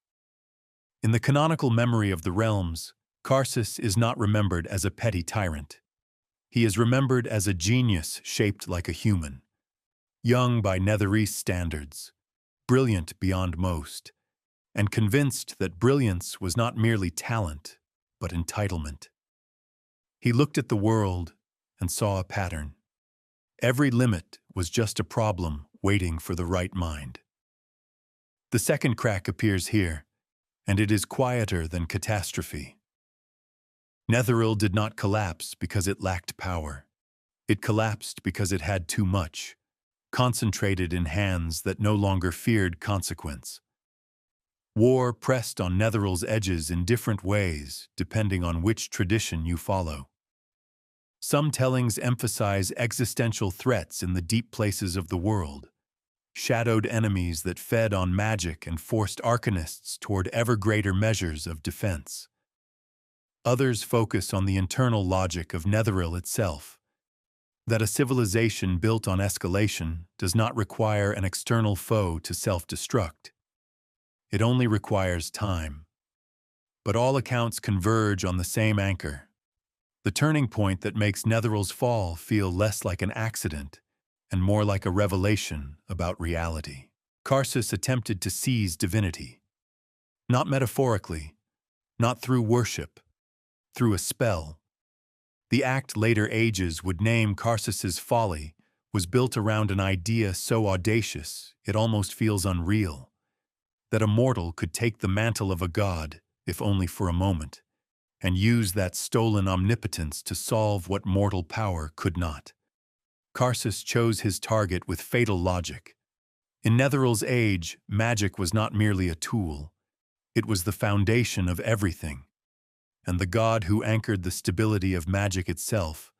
In the canonical memory of the realms, Karsus is not remembered as a petty tyrant. He is remembered as a genius shaped like a human, young by Netherese standards, brilliant beyond most, and convinced that brilliance was not merely talent, but entitlement. He looked at the world and saw a pattern. Every limit was just a problem waiting for the right mind. The second crack appears here, and it is quieter than catastrophe. Netheril did not collapse because it lacked power. It collapsed because it had too much, concentrated in hands that no longer feared consequence. War pressed on Netheril's edges in different ways, depending on which tradition you follow. Some tellings emphasize existential threats in the deep places of the world, shadowed enemies that fed on magic and forced arcanists toward ever greater measures of defense. Others focus on the internal logic of Netheril itself, that a civilization built on escalation does not require an external foe to self-destruct. It only requires time. But all accounts converge on the same anchor, the turning point that makes Netheril's fall feel less like an accident and more like a revelation about reality. Karsus attempted to seize divinity, not metaphorically, not through worship, through a spell. The act later ages would name Karsus's folly was built around an idea so audacious it almost feels unreal, that a mortal could take the mantle of a god, if only for a moment, and use that stolen omnipotence to solve what mortal power could not. Karsus chose his target with fatal logic. In Netheryl's age, magic was not merely a tool, it was the foundation of everything, and the god who anchored the stability of magic itself,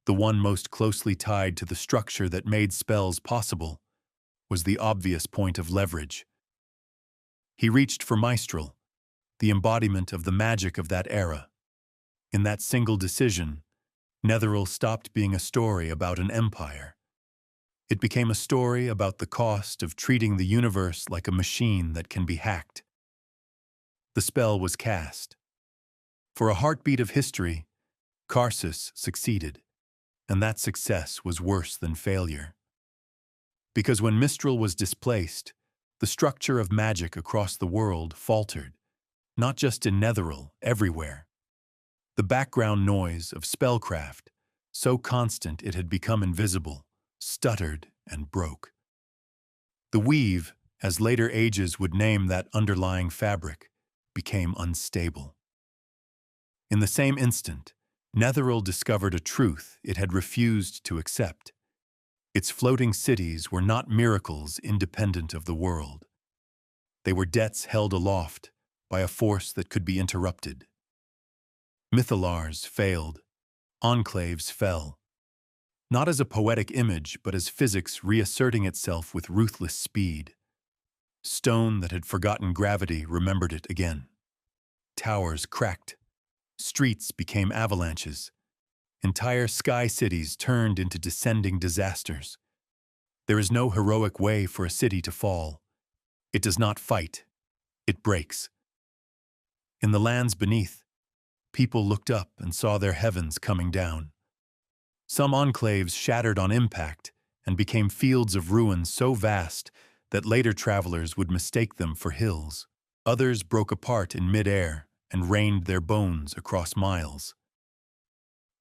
the one most closely tied to the structure that made spells possible, was the obvious point of leverage. He reached for Maestral, the embodiment of the magic of that era. In that single decision, Netheryl stopped being a story about an empire. It became a story about the cost of treating the universe like a machine that can be hacked. The spell was cast. For a heartbeat of history, Karsus succeeded, and that success was worse than failure. Because when Mistral was displaced, the structure of magic across the world faltered, not just in Netheryl, everywhere. The background noise of spellcraft, so constant it had become invisible, stuttered and broke. The weave, as later ages would name that underlying fabric, became unstable. In the same instant, Netheryl discovered a truth it had refused to accept. Its floating cities were not miracles independent of the world. They were debts held aloft by a force that could be interrupted. Mythalars failed, enclaves fell, not as a poetic image but as physics reasserting itself with ruthless speed. Stone that had forgotten gravity remembered it again. Towers cracked, streets became avalanches, entire sky cities turned into descending disasters. There is no heroic way for a city to fall. It does not fight, it breaks. In the lands beneath, people looked up and saw their heavens coming down. Some enclaves shattered on impact and became fields of ruin so vast that later travelers would mistake them for hills. Others broke apart in mid-air and rained their bones across miles.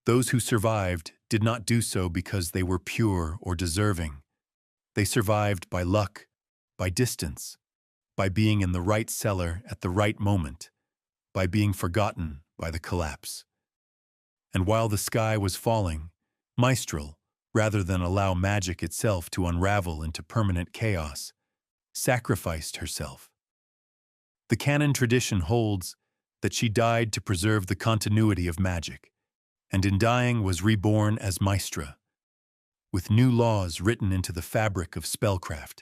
Those who survived did not do so because they were pure or deserving. They survived by luck, by distance, by being in the right cellar at the right moment, by being forgotten by the collapse. And while the sky was falling, Maestral, rather than allow magic itself to unravel into permanent chaos, sacrificed herself. The canon tradition holds that she died to preserve the continuity of magic, and in dying was reborn as Maestra, with new laws written into the fabric of spellcraft.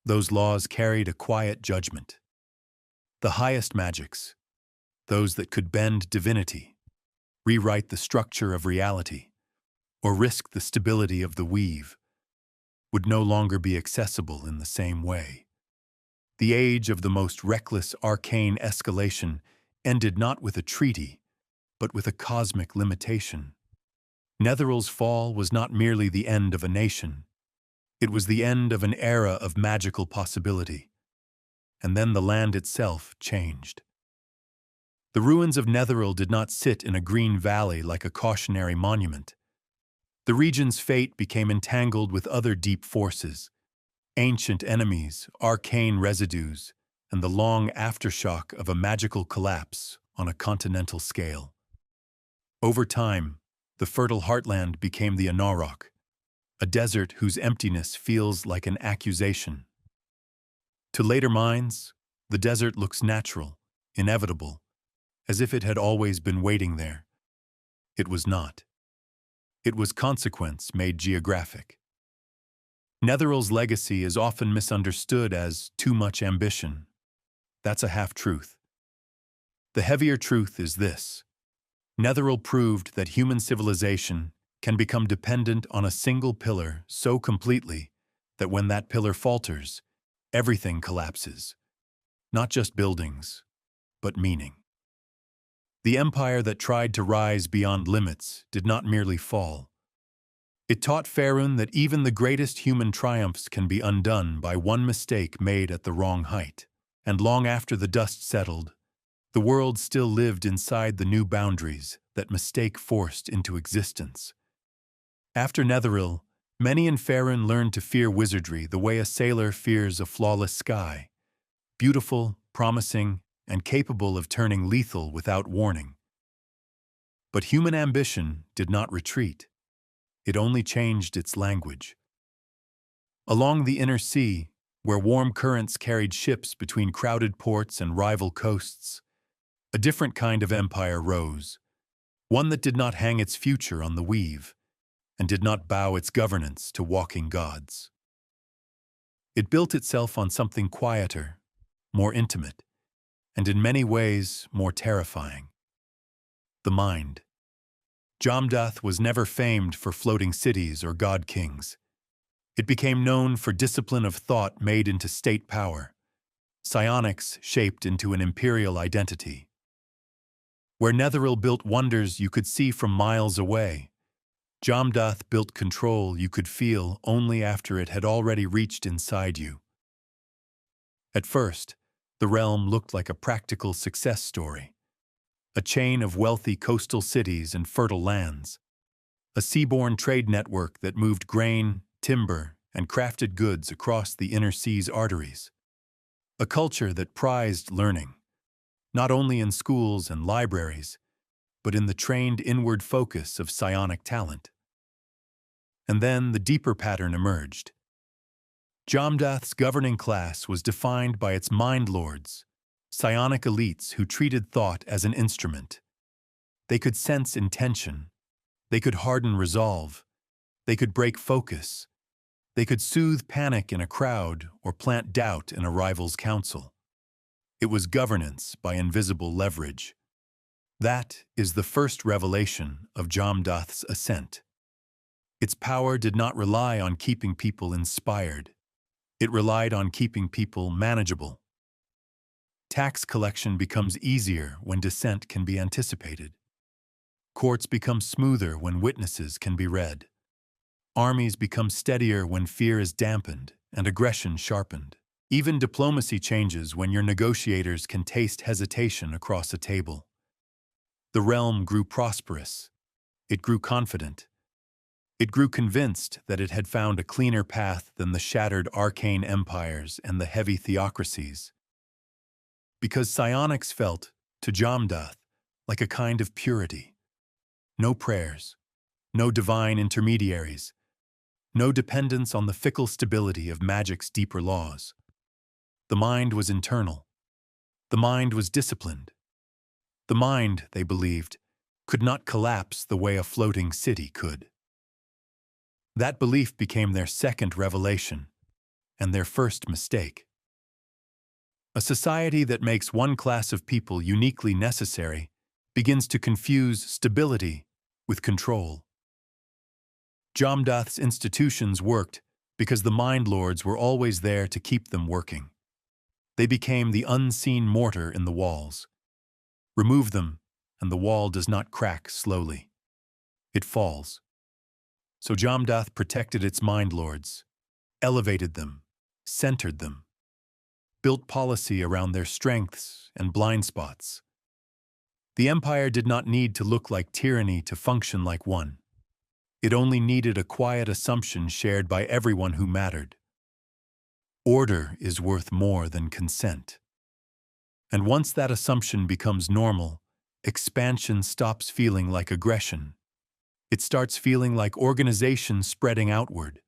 Those laws carried a quiet judgment. The highest magics, those that could bend divinity, rewrite the structure of reality, or risk the stability of the weave, would no longer be accessible in the same way. The age of the most reckless arcane escalation ended not with a treaty, but with a cosmic limitation. Netheryl's fall was not merely the end of a nation. It was the end of an era of magical possibility. And then the land itself changed. The ruins of Netheryl did not sit in a green valley like a cautionary monument. The region's fate became entangled with other deep forces, ancient enemies, arcane residues, and the long aftershock of a magical collapse on a continental scale. Over time, the fertile heartland became the Anarok, a desert whose emptiness feels like an accusation. To later minds, the desert looks natural, inevitable, as if it had always been waiting there. It was not. It was consequence made geographic. Netheryl's legacy is often misunderstood as too much ambition. That's a half-truth. The heavier truth is this. Netheryl proved that human civilization can become dependent on a single pillar so completely that when that pillar falters, everything collapses. Not just buildings, but meaning. The empire that tried to rise beyond limits did not merely fall. It taught Faerun that even the greatest human triumphs can be undone by one mistake made at the wrong height. And long after the dust settled, the world still lived inside the new boundaries that mistake forced into existence. After Netheryl, Many in Faerun learned to fear wizardry the way a sailor fears a flawless sky, beautiful, promising, and capable of turning lethal without warning. But human ambition did not retreat. It only changed its language. Along the inner sea, where warm currents carried ships between crowded ports and rival coasts, a different kind of empire rose, one that did not hang its future on the weave, and did not bow its governance to walking gods. It built itself on something quieter, more intimate, and in many ways more terrifying: the mind. Jamdath was never famed for floating cities or god-kings. It became known for discipline of thought made into state power, psionics shaped into an imperial identity. Where Netheril built wonders you could see from miles away, Jamdath built control you could feel only after it had already reached inside you. At first, the realm looked like a practical success story: a chain of wealthy coastal cities and fertile lands, a seaborne trade network that moved grain, timber, and crafted goods across the inner sea's arteries, a culture that prized learning, not only in schools and libraries, but in the trained inward focus of psionic talent. And then the deeper pattern emerged. Jamdath's governing class was defined by its mind lords, psionic elites who treated thought as an instrument. They could sense intention. They could harden resolve. They could break focus. They could soothe panic in a crowd or plant doubt in a rival's council. It was governance by invisible leverage. That is the first revelation of Jamdath's ascent. Its power did not rely on keeping people inspired. It relied on keeping people manageable. Tax collection becomes easier when dissent can be anticipated. Courts become smoother when witnesses can be read. Armies become steadier when fear is dampened and aggression sharpened. Even diplomacy changes when your negotiators can taste hesitation across a table. The realm grew prosperous. It grew confident. It grew convinced that it had found a cleaner path than the shattered arcane empires and the heavy theocracies. Because psionics felt, to Jamdath, like a kind of purity. No prayers, no divine intermediaries, no dependence on the fickle stability of magic's deeper laws. The mind was internal. The mind was disciplined. The mind, they believed, could not collapse the way a floating city could. That belief became their second revelation, and their first mistake. A society that makes one class of people uniquely necessary begins to confuse stability with control. Jamdath's institutions worked because the mind lords were always there to keep them working. They became the unseen mortar in the walls. Remove them, and the wall does not crack slowly. It falls. So Jamdath protected its mind lords, elevated them, centered them, built policy around their strengths and blind spots. The empire did not need to look like tyranny to function like one. It only needed a quiet assumption shared by everyone who mattered. Order is worth more than consent. And once that assumption becomes normal, expansion stops feeling like aggression. It starts feeling like organization spreading outward.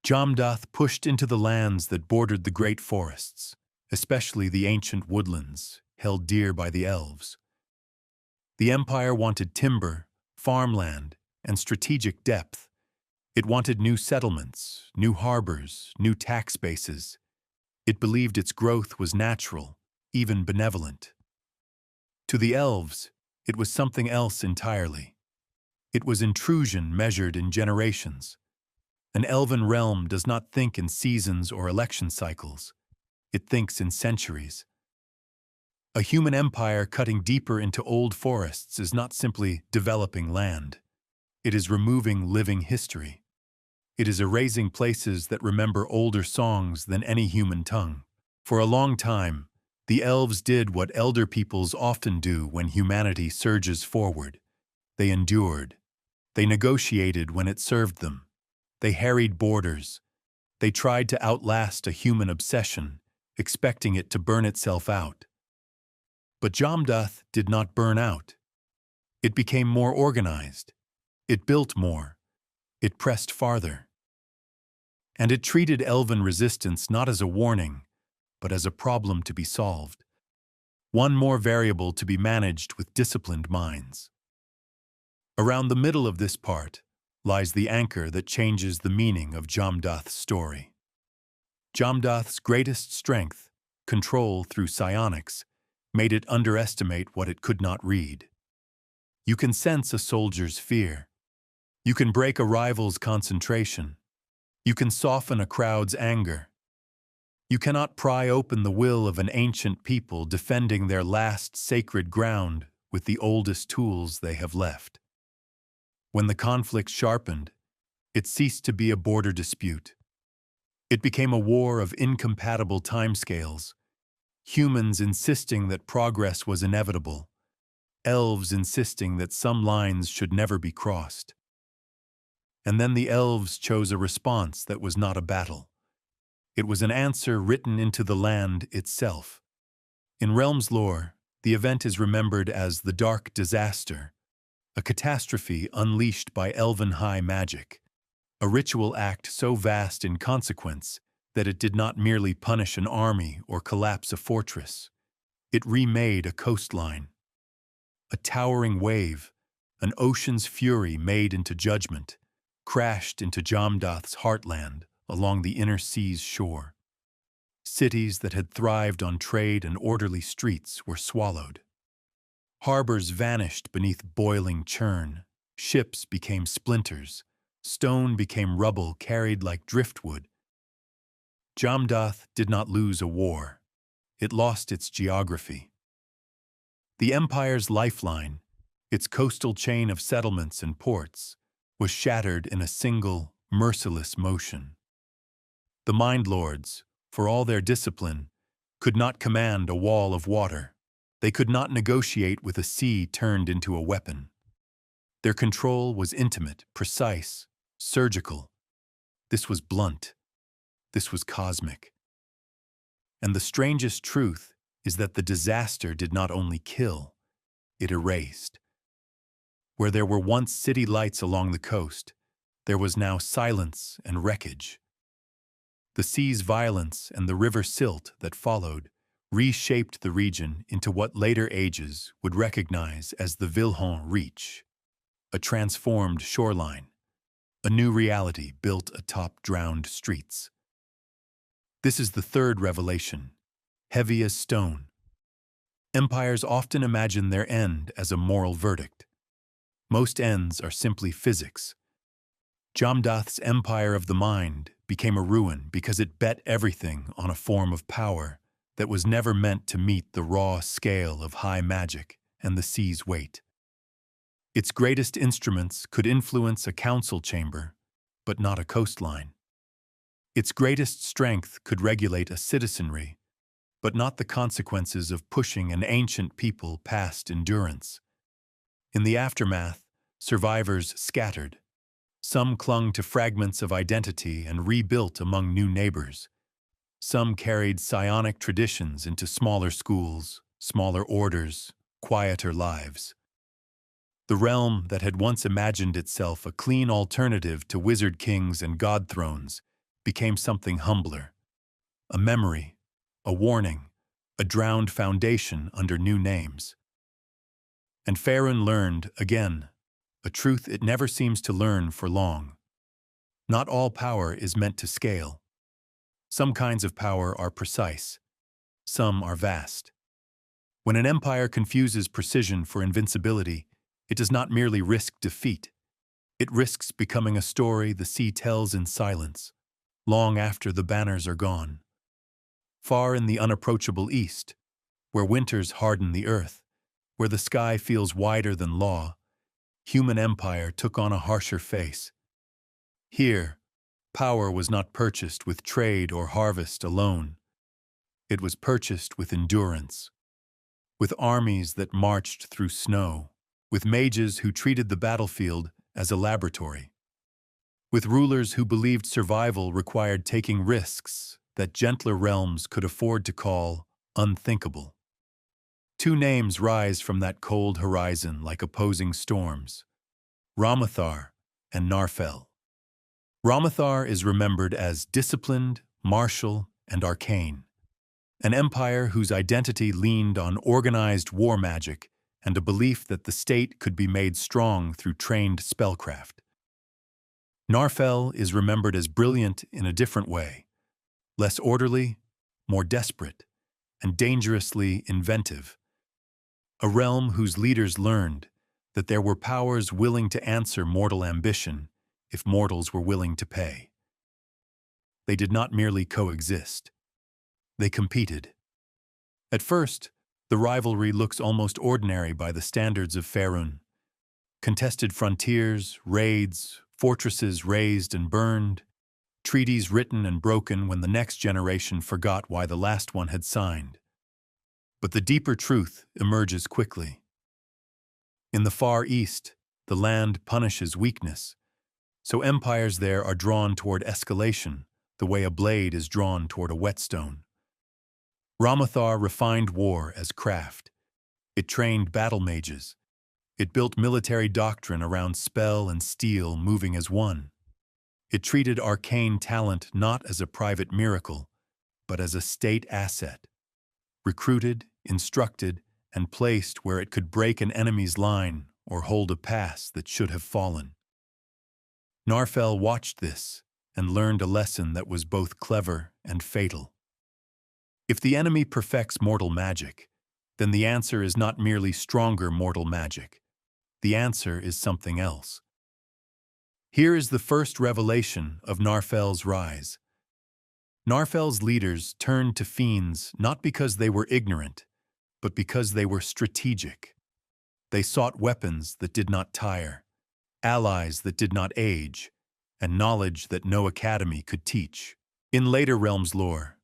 Jamdath pushed into the lands that bordered the great forests, especially the ancient woodlands, held dear by the elves. The empire wanted timber, farmland, and strategic depth. It wanted new settlements, new harbors, new tax bases. It believed its growth was natural, even benevolent. To the elves, it was something else entirely. It was intrusion measured in generations. An elven realm does not think in seasons or election cycles. It thinks in centuries. A human empire cutting deeper into old forests is not simply developing land. It is removing living history. It is erasing places that remember older songs than any human tongue. For a long time, the elves did what elder peoples often do when humanity surges forward. They endured. They negotiated when it served them. They harried borders. They tried to outlast a human obsession, expecting it to burn itself out. But Jamdath did not burn out. It became more organized. It built more. It pressed farther. And it treated elven resistance not as a warning, but as a problem to be solved. One more variable to be managed with disciplined minds. Around the middle of this part lies the anchor that changes the meaning of Jamdath's story. Jamdath's greatest strength, control through psionics, made it underestimate what it could not read. You can sense a soldier's fear. You can break a rival's concentration. You can soften a crowd's anger. You cannot pry open the will of an ancient people defending their last sacred ground with the oldest tools they have left. When the conflict sharpened, it ceased to be a border dispute. It became a war of incompatible timescales, humans insisting that progress was inevitable, elves insisting that some lines should never be crossed. And then the elves chose a response that was not a battle. It was an answer written into the land itself. In Realm's lore, the event is remembered as the Dark Disaster, a catastrophe unleashed by elven high magic, a ritual act so vast in consequence that it did not merely punish an army or collapse a fortress. It remade a coastline. A towering wave, an ocean's fury made into judgment, crashed into Jamdath's heartland along the inner sea's shore. Cities that had thrived on trade and orderly streets were swallowed. Harbors vanished beneath boiling churn. Ships became splinters. Stone became rubble carried like driftwood. Jamdath did not lose a war. It lost its geography. The empire's lifeline, its coastal chain of settlements and ports, was shattered in a single, merciless motion. The Mind Lords, for all their discipline, could not command a wall of water. They could not negotiate with a sea turned into a weapon. Their control was intimate, precise, surgical. This was blunt. This was cosmic. And the strangest truth is that the disaster did not only kill, it erased. Where there were once city lights along the coast, there was now silence and wreckage. The sea's violence and the river silt that followed reshaped the region into what later ages would recognize as the Wilhelm Reach, a transformed shoreline, a new reality built atop drowned streets. This is the third revelation, heavy as stone. Empires often imagine their end as a moral verdict. Most ends are simply physics. Jamdath's empire of the mind became a ruin because it bet everything on a form of power that was never meant to meet the raw scale of high magic and the sea's weight. Its greatest instruments could influence a council chamber, but not a coastline. Its greatest strength could regulate a citizenry, but not the consequences of pushing an ancient people past endurance. In the aftermath, survivors scattered. Some clung to fragments of identity and rebuilt among new neighbors. Some carried psionic traditions into smaller schools, smaller orders, quieter lives. The realm that had once imagined itself a clean alternative to wizard kings and god thrones became something humbler. A memory, a warning, a drowned foundation under new names. And Faerun learned, again, a truth it never seems to learn for long. Not all power is meant to scale. Some kinds of power are precise. Some are vast. When an empire confuses precision for invincibility, it does not merely risk defeat. It risks becoming a story the sea tells in silence, long after the banners are gone. Far in the unapproachable east, where winters harden the earth, where the sky feels wider than law, human empire took on a harsher face. Here, power was not purchased with trade or harvest alone. It was purchased with endurance, with armies that marched through snow, with mages who treated the battlefield as a laboratory. with rulers who believed survival required taking risks that gentler realms could afford to call unthinkable. Two names rise from that cold horizon like opposing storms: Ramathar and Narfel. Ramathar is remembered as disciplined, martial, and arcane, an empire whose identity leaned on organized war magic and a belief that the state could be made strong through trained spellcraft. Narfel is remembered as brilliant in a different way, less orderly, more desperate, and dangerously inventive. A realm whose leaders learned that there were powers willing to answer mortal ambition if mortals were willing to pay. They did not merely coexist. They competed. At first, the rivalry looks almost ordinary by the standards of Faerun. Contested frontiers, raids, fortresses razed and burned, treaties written and broken when the next generation forgot why the last one had signed. But the deeper truth emerges quickly. In the Far East, the land punishes weakness, so empires there are drawn toward escalation the way a blade is drawn toward a whetstone. Ramathar refined war as craft. It trained battle mages. It built military doctrine around spell and steel moving as one. It treated arcane talent not as a private miracle, but as a state asset, recruited, instructed, and placed where it could break an enemy's line or hold a pass that should have fallen. Narfel watched this and learned a lesson that was both clever and fatal. If the enemy perfects mortal magic, then the answer is not merely stronger mortal magic. The answer is something else. Here is the first revelation of Narfel's rise. Narfel's leaders turned to fiends not because they were ignorant, but because they were strategic. They sought weapons that did not tire, allies that did not age, and knowledge that no academy could teach. In later realms lore,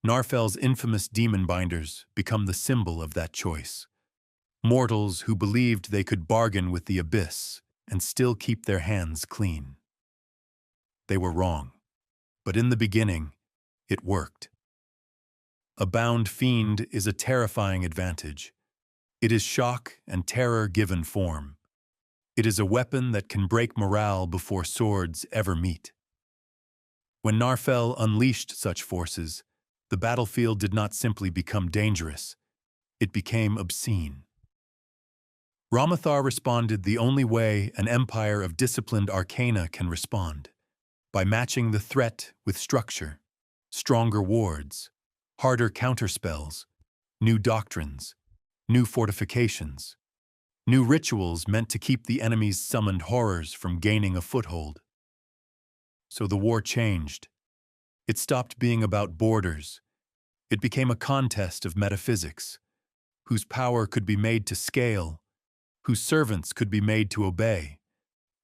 Narfel's infamous demon binders become the symbol of that choice. Mortals who believed they could bargain with the abyss and still keep their hands clean. They were wrong, but in the beginning, it worked. A bound fiend is a terrifying advantage. It is shock and terror given form. It is a weapon that can break morale before swords ever meet. When Narfel unleashed such forces, the battlefield did not simply become dangerous, it became obscene. Ramathar responded the only way an empire of disciplined arcana can respond, by matching the threat with structure, stronger wards, harder counterspells, new doctrines, new fortifications, new rituals meant to keep the enemy's summoned horrors from gaining a foothold. So the war changed. It stopped being about borders. It became a contest of metaphysics, whose power could be made to scale, whose servants could be made to obey,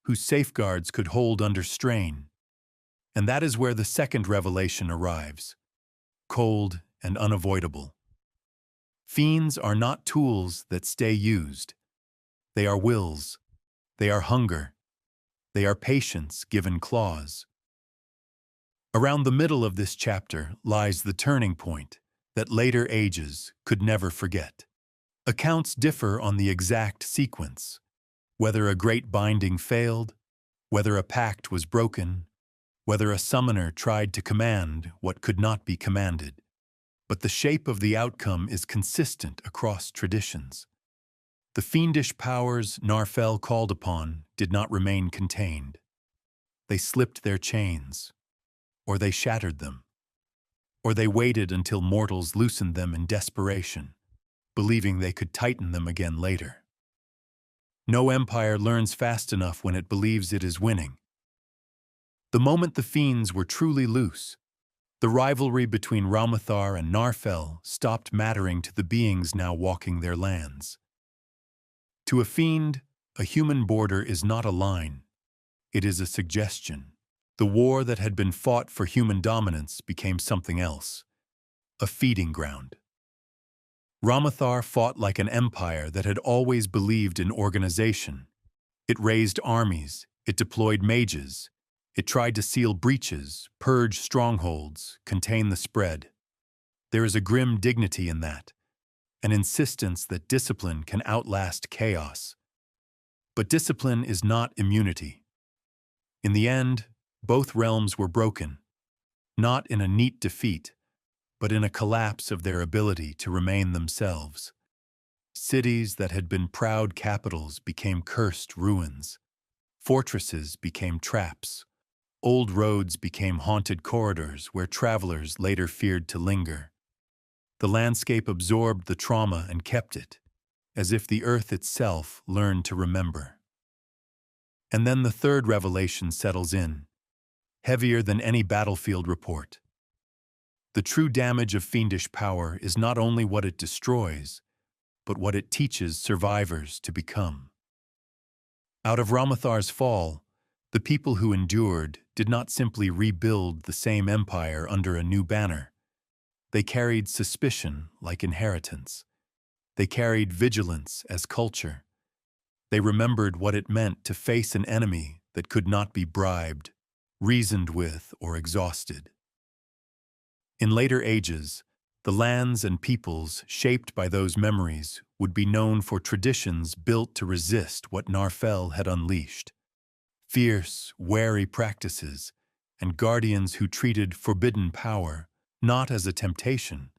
whose safeguards could hold under strain. And that is where the second revelation arrives, cold and unavoidable. Fiends are not tools that stay used. They are wills. They are hunger. They are patience given claws. Around the middle of this chapter lies the turning point that later ages could never forget. Accounts differ on the exact sequence, whether a great binding failed, whether a pact was broken, whether a summoner tried to command what could not be commanded. But the shape of the outcome is consistent across traditions. The fiendish powers Narfel called upon did not remain contained. They slipped their chains, or they shattered them, or they waited until mortals loosened them in desperation, believing they could tighten them again later. No empire learns fast enough when it believes it is winning. The moment the fiends were truly loose, the rivalry between Ramathar and Narfel stopped mattering to the beings now walking their lands. To a fiend, a human border is not a line. It is a suggestion. The war that had been fought for human dominance became something else, a feeding ground. Ramathar fought like an empire that had always believed in organization. It raised armies, it deployed mages, It tried to seal breaches, purge strongholds, contain the spread. There is a grim dignity in that, an insistence that discipline can outlast chaos. But discipline is not immunity. In the end, both realms were broken, not in a neat defeat, but in a collapse of their ability to remain themselves. Cities that had been proud capitals became cursed ruins. Fortresses became traps. Old roads became haunted corridors where travelers later feared to linger. The landscape absorbed the trauma and kept it, as if the earth itself learned to remember. And then the third revelation settles in, heavier than any battlefield report. The true damage of fiendish power is not only what it destroys, but what it teaches survivors to become. Out of Ramathar's fall, the people who endured did not simply rebuild the same empire under a new banner. They carried suspicion like inheritance. They carried vigilance as culture. They remembered what it meant to face an enemy that could not be bribed, reasoned with, or exhausted. In later ages, the lands and peoples shaped by those memories would be known for traditions built to resist what Narfell had unleashed. Fierce, wary practices, and guardians who treated forbidden power not as a temptation,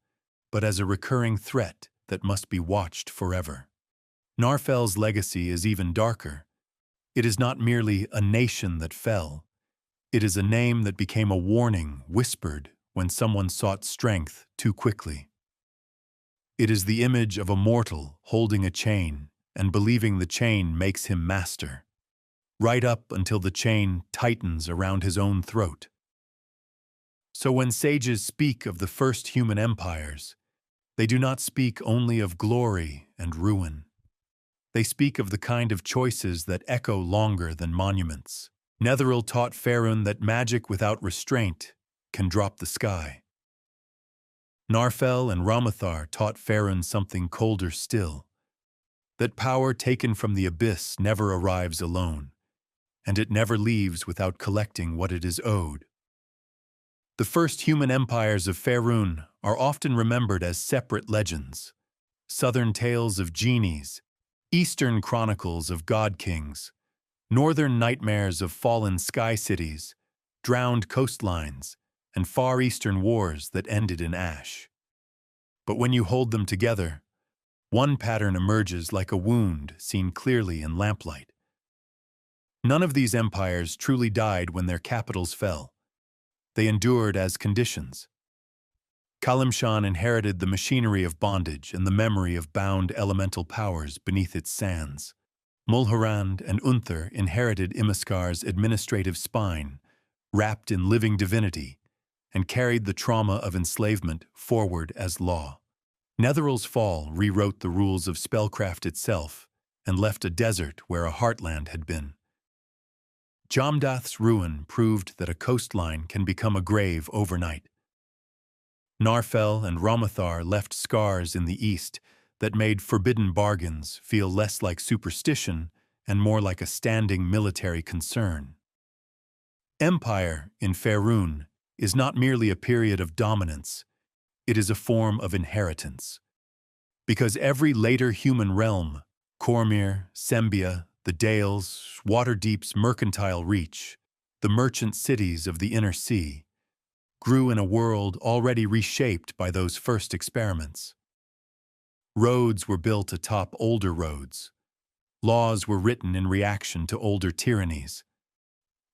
but as a recurring threat that must be watched forever. Narfell's legacy is even darker. It is not merely a nation that fell. It is a name that became a warning whispered when someone sought strength too quickly. It is the image of a mortal holding a chain and believing the chain makes him master, right up until the chain tightens around his own throat. So when sages speak of the first human empires, they do not speak only of glory and ruin. They speak of the kind of choices that echo longer than monuments. Netheril taught Faerun that magic without restraint can drop the sky. Narfell and Ramathar taught Faerun something colder still, that power taken from the abyss never arrives alone, and it never leaves without collecting what it is owed. The first human empires of Faerun are often remembered as separate legends, southern tales of genies, eastern chronicles of god-kings, northern nightmares of fallen sky cities, drowned coastlines, and Far Eastern wars that ended in ash. But when you hold them together, one pattern emerges like a wound seen clearly in lamplight. None of these empires truly died when their capitals fell. They endured as conditions. Kalimshan inherited the machinery of bondage and the memory of bound elemental powers beneath its sands. Mulhorand and Unther inherited Imaskar's administrative spine, wrapped in living divinity, and carried the trauma of enslavement forward as law. Netheril's fall rewrote the rules of spellcraft itself and left a desert where a heartland had been. Jamdath's ruin proved that a coastline can become a grave overnight. Narfell and Ramathar left scars in the east that made forbidden bargains feel less like superstition and more like a standing military concern. Empire in Faerun is not merely a period of dominance, it is a form of inheritance. Because every later human realm, Cormyr, Sembia, the Dales, Waterdeep's mercantile reach, the merchant cities of the inner sea, grew in a world already reshaped by those first experiments. Roads were built atop older roads. Laws were written in reaction to older tyrannies.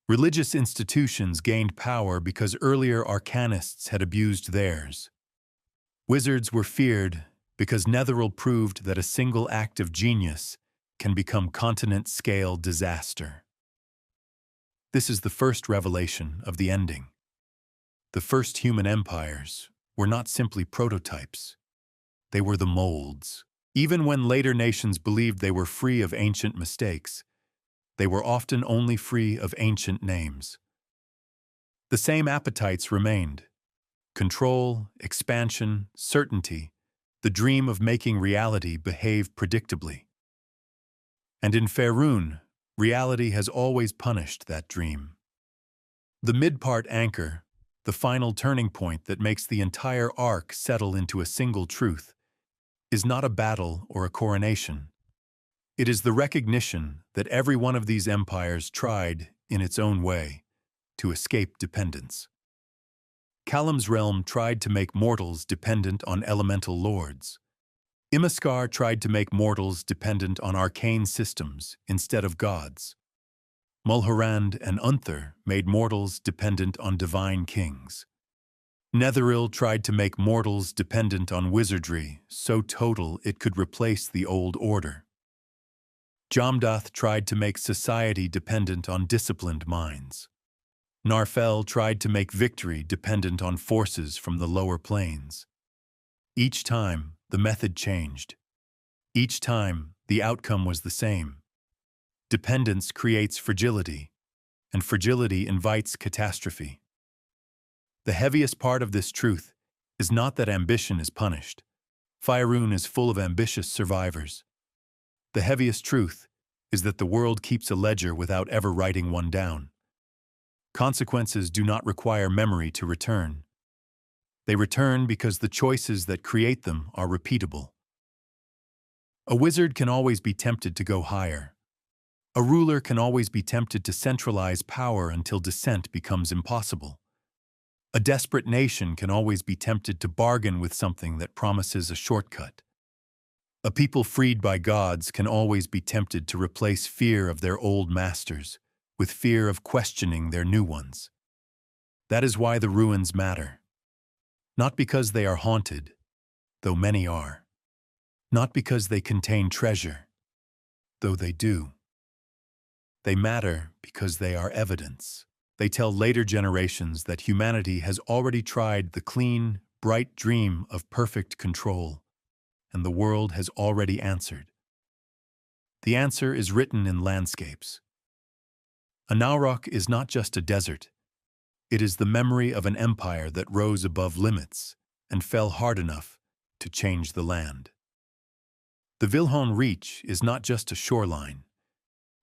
Religious institutions gained power because earlier arcanists had abused theirs. Wizards were feared because Netheril proved that a single act of genius can become continent-scale disaster. This is the first revelation of the ending. The first human empires were not simply prototypes. They were the molds. Even when later nations believed they were free of ancient mistakes, they were often only free of ancient names. The same appetites remained: control, expansion, certainty, the dream of making reality behave predictably. And in Faerun, reality has always punished that dream. The mid-part anchor, the final turning point that makes the entire arc settle into a single truth, is not a battle or a coronation. It is the recognition that every one of these empires tried, in its own way, to escape dependence. Callum's realm tried to make mortals dependent on elemental lords. Imaskar tried to make mortals dependent on arcane systems instead of gods. Mulhorand and Unther made mortals dependent on divine kings. Netheril tried to make mortals dependent on wizardry, so total it could replace the old order. Jomdath tried to make society dependent on disciplined minds. Narfell tried to make victory dependent on forces from the lower planes. Each time, the method changed. Each time, the outcome was the same. Dependence creates fragility, and fragility invites catastrophe. The heaviest part of this truth is not that ambition is punished. Faerun is full of ambitious survivors. The heaviest truth is that the world keeps a ledger without ever writing one down. Consequences do not require memory to return. They return because the choices that create them are repeatable. A wizard can always be tempted to go higher. A ruler can always be tempted to centralize power until dissent becomes impossible. A desperate nation can always be tempted to bargain with something that promises a shortcut. A people freed by gods can always be tempted to replace fear of their old masters with fear of questioning their new ones. That is why the ruins matter. Not because they are haunted, though many are. Not because they contain treasure, though they do. They matter because they are evidence. They tell later generations that humanity has already tried the clean, bright dream of perfect control, and the world has already answered. The answer is written in landscapes. Anaurok is not just a desert. It is the memory of an empire that rose above limits and fell hard enough to change the land. The Vilhon Reach is not just a shoreline.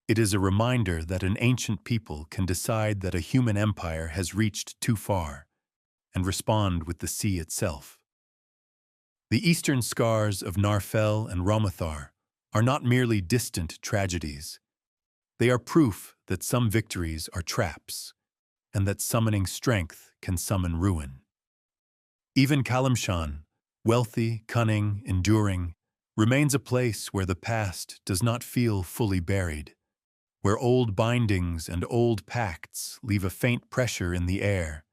It is a reminder that an ancient people can decide that a human empire has reached too far and respond with the sea itself. The eastern scars of Narfell and Romathar are not merely distant tragedies. They are proof that some victories are traps, and that summoning strength can summon ruin. Even Kalimshan, wealthy, cunning, enduring, remains a place where the past does not feel fully buried, where old bindings and old pacts leave a faint pressure in the air,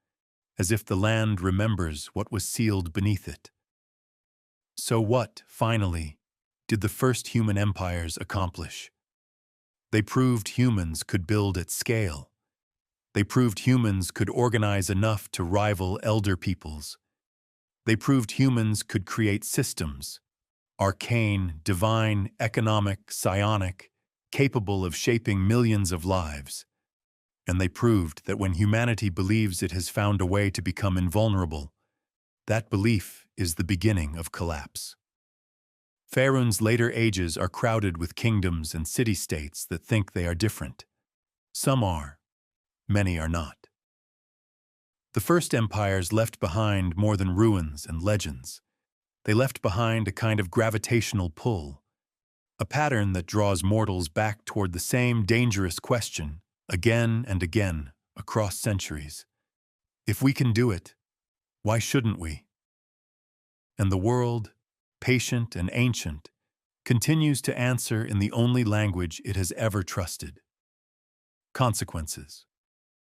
as if the land remembers what was sealed beneath it. So what, finally, did the first human empires accomplish? They proved humans could build at scale. They proved humans could organize enough to rival elder peoples. They proved humans could create systems, arcane, divine, economic, psionic, capable of shaping millions of lives. And they proved that when humanity believes it has found a way to become invulnerable, that belief is the beginning of collapse. Faerun's later ages are crowded with kingdoms and city-states that think they are different. Some are, many are not. The first empires left behind more than ruins and legends. They left behind a kind of gravitational pull, a pattern that draws mortals back toward the same dangerous question again and again across centuries. If we can do it, why shouldn't we? And the world, patient and ancient, continues to answer in the only language it has ever trusted: consequences.